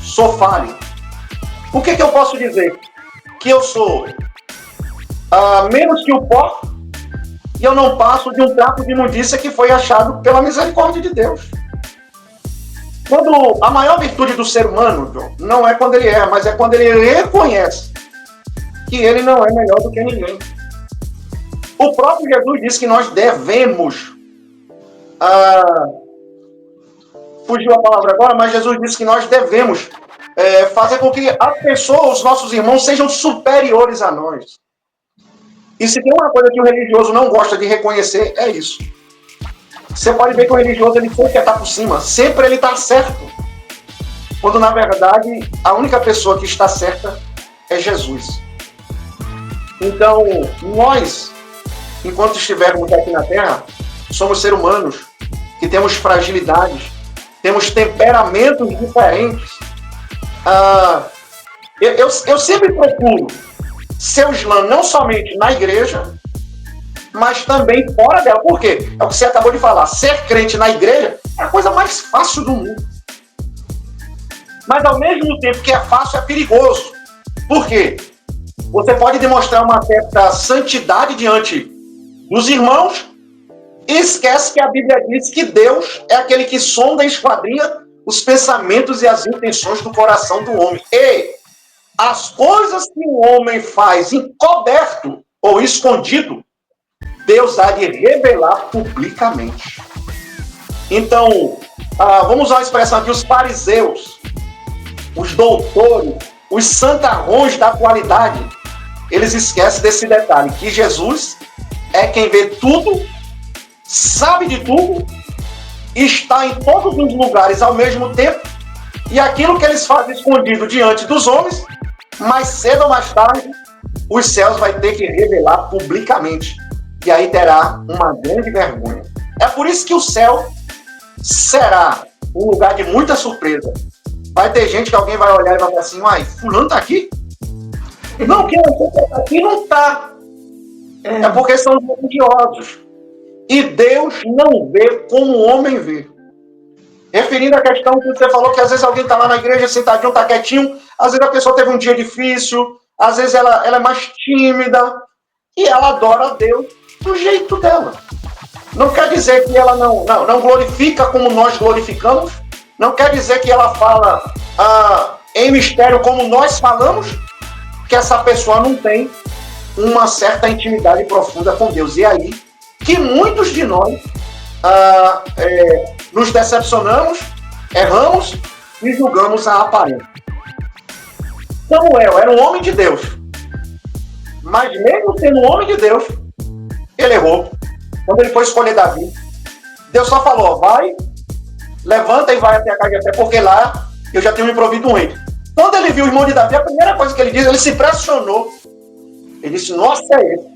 sou falho. O que eu posso dizer? Que eu sou menos que o pó e eu não passo de um trapo de imundícia que foi achado pela misericórdia de Deus. Quando a maior virtude do ser humano, John, não é quando ele erra, mas é quando ele reconhece que ele não é melhor do que ninguém. O próprio Jesus disse que nós devemos, fugiu a palavra agora, mas Jesus disse que nós devemos fazer com que as pessoas, os nossos irmãos, sejam superiores a nós. E se tem uma coisa que o religioso não gosta de reconhecer, é isso. Você pode ver que o religioso ele sempre quer estar por cima, sempre ele está certo. Quando, na verdade, a única pessoa que está certa é Jesus. Então, nós, enquanto estivermos aqui na Terra, somos seres humanos que temos fragilidades, temos temperamentos diferentes. Eu sempre procuro ser o Islã não somente na igreja, mas também fora dela. Por quê? É o que você acabou de falar. Ser crente na igreja é a coisa mais fácil do mundo. Mas ao mesmo tempo que é fácil, é perigoso. Por quê? Você pode demonstrar uma certa santidade diante dos irmãos E esquece que a Bíblia diz que Deus é aquele que sonda e esquadrinha os pensamentos e as intenções do coração do homem. E as coisas que o homem faz encoberto ou escondido, Deus há de revelar publicamente. Então, vamos usar a expressão aqui, os fariseus, os doutores, os santarrões da atualidade, eles esquecem desse detalhe, que Jesus é quem vê tudo, sabe de tudo, está em todos os lugares ao mesmo tempo, e aquilo que eles fazem escondido diante dos homens, mais cedo ou mais tarde, os céus vai ter que revelar publicamente. E aí terá uma grande vergonha. É por isso que o céu será um lugar de muita surpresa. Vai ter gente que alguém vai olhar e vai falar assim, uai, fulano tá aqui? Não, quem não tá aqui não tá. É porque são religiosos. E Deus não vê como o homem vê. Referindo à questão que você falou, que às vezes alguém está lá na igreja sentadinho, está quietinho, às vezes a pessoa teve um dia difícil, às vezes ela é mais tímida, e ela adora a Deus do jeito dela. Não quer dizer que ela não glorifica como nós glorificamos, não quer dizer que ela fala em mistério como nós falamos, que essa pessoa não tem uma certa intimidade profunda com Deus. E aí que muitos de nós nos decepcionamos, erramos e julgamos a aparência. Samuel era um homem de Deus, mas mesmo sendo um homem de Deus, ele errou. Quando ele foi escolher Davi, Deus só falou, vai, levanta e vai até a casa de Jessé, porque lá eu já tenho me provido um rei. Quando ele viu o irmão de Davi, a primeira coisa que ele disse, ele se pressionou. Ele disse, nossa, é esse.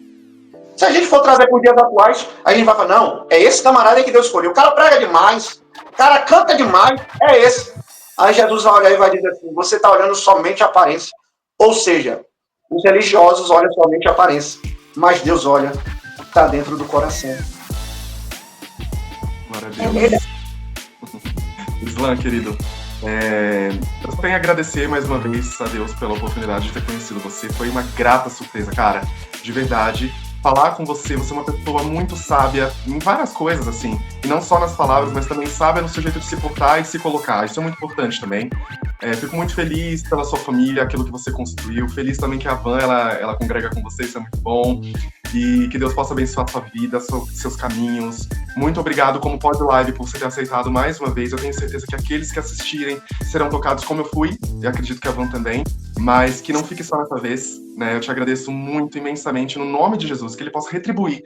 Se a gente for trazer para os dias atuais, a gente vai falar, não, é esse camarada que Deus escolheu. O cara prega demais, o cara canta demais, é esse. Aí Jesus vai olhar e vai dizer assim, você está olhando somente a aparência. Ou seja, os religiosos olham somente a aparência, mas Deus olha o que está dentro do coração. Glória a Deus. Islan, querido, eu só tenho a agradecer mais uma vez a Deus pela oportunidade de ter conhecido você. Foi uma grata surpresa, cara, de verdade. Falar com você, você é uma pessoa muito sábia em várias coisas, assim, e não só nas palavras, mas também sábia no seu jeito de se portar e se colocar, isso é muito importante também. Fico muito feliz pela sua família, aquilo que você construiu, feliz também que a Van, ela congrega com você, isso é muito bom, e que Deus possa abençoar a sua vida, seus caminhos. Muito obrigado como Pod Live por você ter aceitado mais uma vez, eu tenho certeza que aqueles que assistirem serão tocados como eu fui, e acredito que a Van também, mas que não fique só nessa vez, né? Eu te agradeço muito, imensamente, no nome de Jesus, que Ele possa retribuir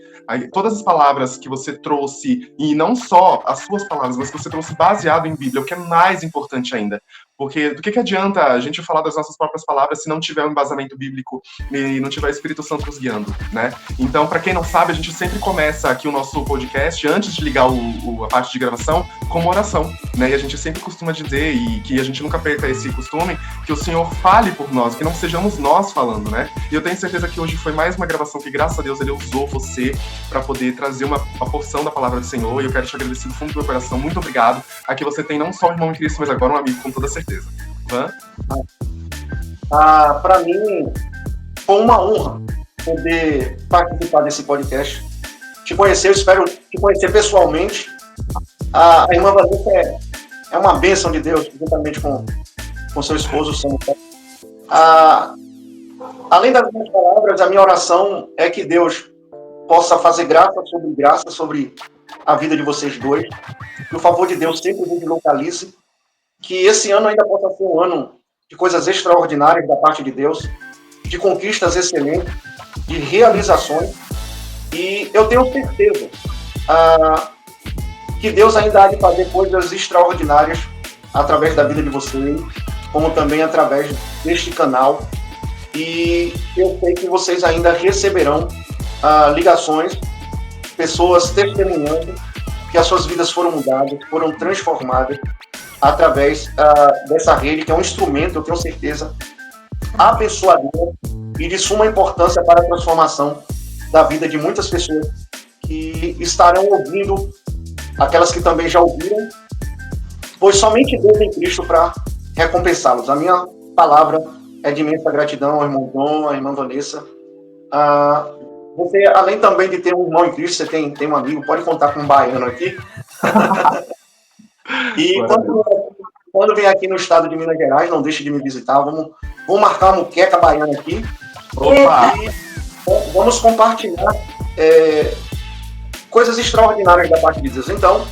todas as palavras que você trouxe, e não só as suas palavras, mas que você trouxe baseado em Bíblia, o que é mais importante ainda. Porque do que adianta a gente falar das nossas próprias palavras se não tiver um embasamento bíblico e não tiver o Espírito Santo nos guiando, né? Então, para quem não sabe, a gente sempre começa aqui o nosso podcast, antes de ligar a parte de gravação, com uma oração, né? E a gente sempre costuma dizer, e que a gente nunca perca esse costume, que o Senhor fale por nós, que não sejamos nós falando, né? E eu tenho certeza que hoje foi mais uma gravação que, graças a Deus, Ele usou você para poder trazer uma porção da palavra do Senhor, e eu quero te agradecer do fundo do meu coração. Muito obrigado. Aqui você tem não só um irmão em Cristo, mas agora um amigo, com toda certeza. Van? Para mim, foi uma honra poder participar desse podcast. Te conhecer, eu espero te conhecer pessoalmente. A irmã Vanessa é uma bênção de Deus, juntamente com seu esposo, Samuel. Além das minhas palavras, a minha oração é que Deus possa fazer graça sobre a vida de vocês dois. Que o favor de Deus sempre vos localize. Que esse ano ainda possa ser um ano de coisas extraordinárias da parte de Deus, de conquistas excelentes, de realizações. E eu tenho certeza que Deus ainda há de fazer coisas extraordinárias através da vida de vocês, como também através deste canal. E eu sei que vocês ainda receberão ligações, pessoas testemunhando que as suas vidas foram mudadas, foram transformadas através dessa rede, que é um instrumento, eu tenho certeza, abençoador e de suma importância para a transformação da vida de muitas pessoas que estarão ouvindo, aquelas que também já ouviram, pois somente Deus em Cristo para recompensá-los. A minha palavra é de imensa gratidão ao irmão Dom, à irmã Vanessa. você, além também de ter um irmão em Cristo, você tem um amigo, pode contar com um baiano aqui. E quando vem aqui no estado de Minas Gerais, não deixe de me visitar. Vamos marcar uma muqueca baiana aqui. Opa! E vamos compartilhar coisas extraordinárias da parte de Deus. Então,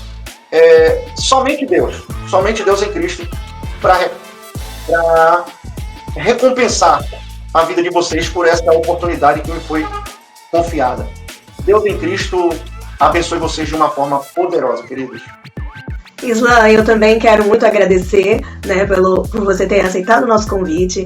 somente Deus em Cristo, para recompensar a vida de vocês por essa oportunidade que me foi confiada. Deus em Cristo abençoe vocês de uma forma poderosa, queridos. Isla, eu também quero muito agradecer, né, por você ter aceitado o nosso convite.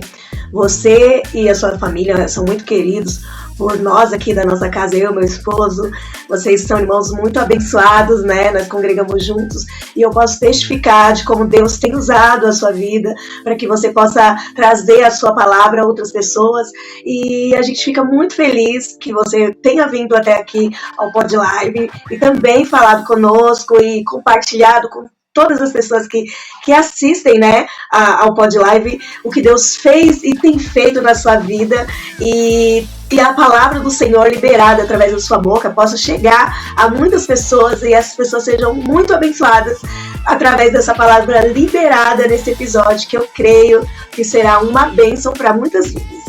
Você e a sua família são muito queridos por nós aqui da nossa casa, eu e meu esposo. Vocês são irmãos muito abençoados, né? Nós congregamos juntos e eu posso testificar de como Deus tem usado a sua vida para que você possa trazer a sua palavra a outras pessoas. E a gente fica muito feliz que você tenha vindo até aqui ao Pod Live e também falado conosco e compartilhado com todas as pessoas que assistem, né, ao Pod Live, o que Deus fez e tem feito na sua vida e a palavra do Senhor liberada através da sua boca possa chegar a muitas pessoas e essas pessoas sejam muito abençoadas através dessa palavra liberada nesse episódio, que eu creio que será uma bênção para muitas vidas.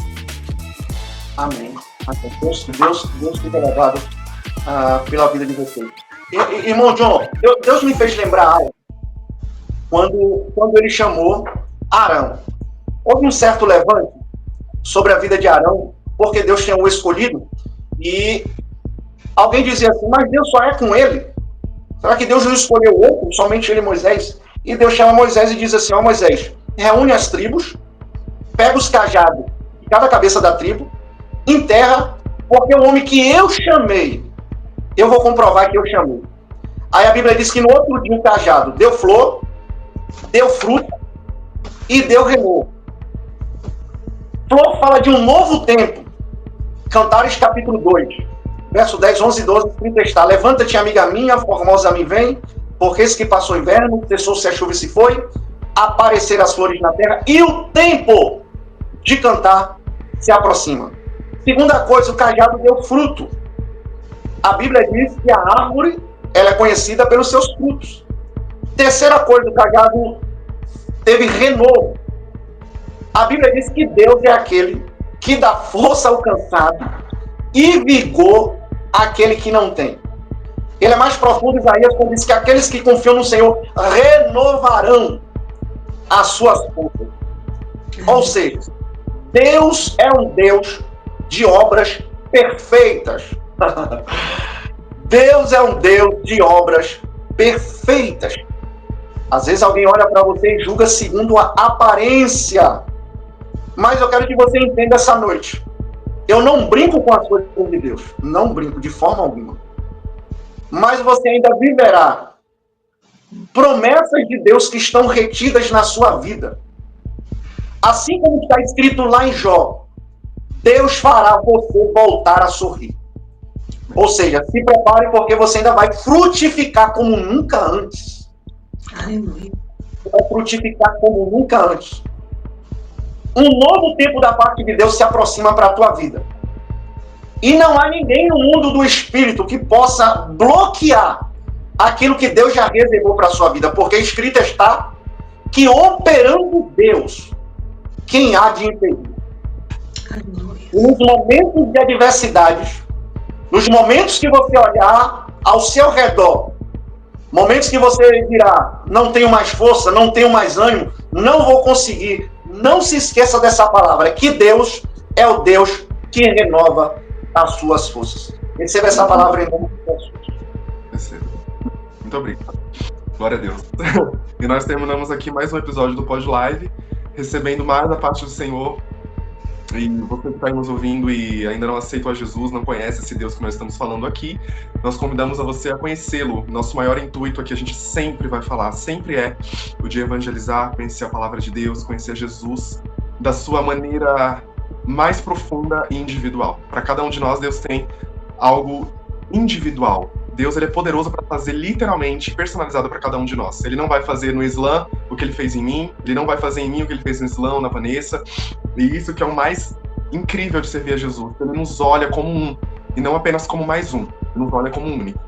Amém. Deus fica louvado pela vida de vocês. Irmão John, Deus me fez lembrar algo quando ele chamou Arão. Houve um certo levante sobre a vida de Arão, porque Deus tinha o escolhido, e alguém dizia assim, mas Deus só é com ele? Será que Deus não escolheu outro, somente ele e Moisés? E Deus chama Moisés e diz assim, Moisés, reúne as tribos, pega os cajados de cada cabeça da tribo, enterra, porque o homem que eu chamei, eu vou comprovar que eu chamei. Aí a Bíblia diz que no outro dia o cajado deu flor, deu fruta e deu renovo. Flor fala de um novo tempo. Cantares capítulo 2, verso 10, 11 e 12, 30 está. Levanta-te, amiga minha, formosa me vem, porque esse que passou o inverno, cessou-se a chuva e se foi, apareceram as flores na terra, e o tempo de cantar se aproxima. Segunda coisa, o cajado deu fruto. A Bíblia diz que a árvore ela é conhecida pelos seus frutos. Terceira coisa, o cajado teve renovo. A Bíblia diz que Deus é aquele que dá força ao cansado e vigor àquele que não tem. Ele é mais profundo, Isaías, quando diz que aqueles que confiam no Senhor renovarão as suas forças. Ou seja, Deus é um Deus de obras perfeitas. Deus é um Deus de obras perfeitas. Às vezes alguém olha para você e julga segundo a aparência. Mas eu quero que você entenda essa noite. Eu não brinco com as coisas de Deus. Não brinco de forma alguma. Mas você ainda viverá promessas de Deus que estão retidas na sua vida. Assim como está escrito lá em Jó, Deus fará você voltar a sorrir. Ou seja, se prepare porque você ainda vai frutificar como nunca antes. Aleluia. Você vai frutificar como nunca antes. Um novo tempo da parte de Deus se aproxima para a tua vida. E não há ninguém no mundo do Espírito que possa bloquear aquilo que Deus já reservou para a sua vida. Porque escrito está que operando Deus, quem há de impedir? Aleluia. Nos momentos de adversidades, nos momentos que você olhar ao seu redor, momentos que você dirá, não tenho mais força, não tenho mais ânimo, não vou conseguir, não se esqueça dessa palavra, que Deus é o Deus que renova as suas forças. Receba essa palavra em nome de Jesus. Receba. Muito obrigado. Glória a Deus. E nós terminamos aqui mais um episódio do Pod Live, recebendo mais da parte do Senhor. E você que está aí nos ouvindo e ainda não aceitou a Jesus, não conhece esse Deus que nós estamos falando aqui, nós convidamos a você a conhecê-lo. Nosso maior intuito aqui, a gente sempre vai falar, sempre é o de evangelizar, conhecer a palavra de Deus, conhecer Jesus da sua maneira mais profunda e individual. Para cada um de nós, Deus tem algo individual. Deus ele é poderoso para fazer literalmente personalizado para cada um de nós. Ele não vai fazer no Islã o que ele fez em mim, ele não vai fazer em mim o que ele fez no Islã ou na Vanessa. E isso que é o mais incrível de servir a Jesus. Ele nos olha como e não apenas como mais um, nos olha como um único.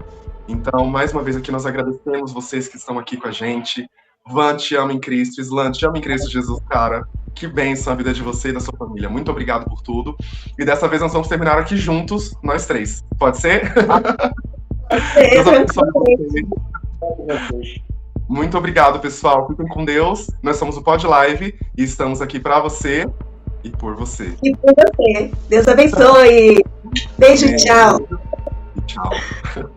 Então, mais uma vez aqui, nós agradecemos vocês que estão aqui com a gente. Van, te amo em Cristo. Islan, te amo em Cristo Jesus, cara. Que bênção a vida de você e da sua família. Muito obrigado por tudo. E dessa vez nós vamos terminar aqui juntos, nós três. Pode ser? Deus abençoe vocês. Muito obrigado, pessoal. Fiquem com Deus. Nós somos o Pod Live e estamos aqui para você e por você. E por você. Deus abençoe. Beijo, tchau. Tchau.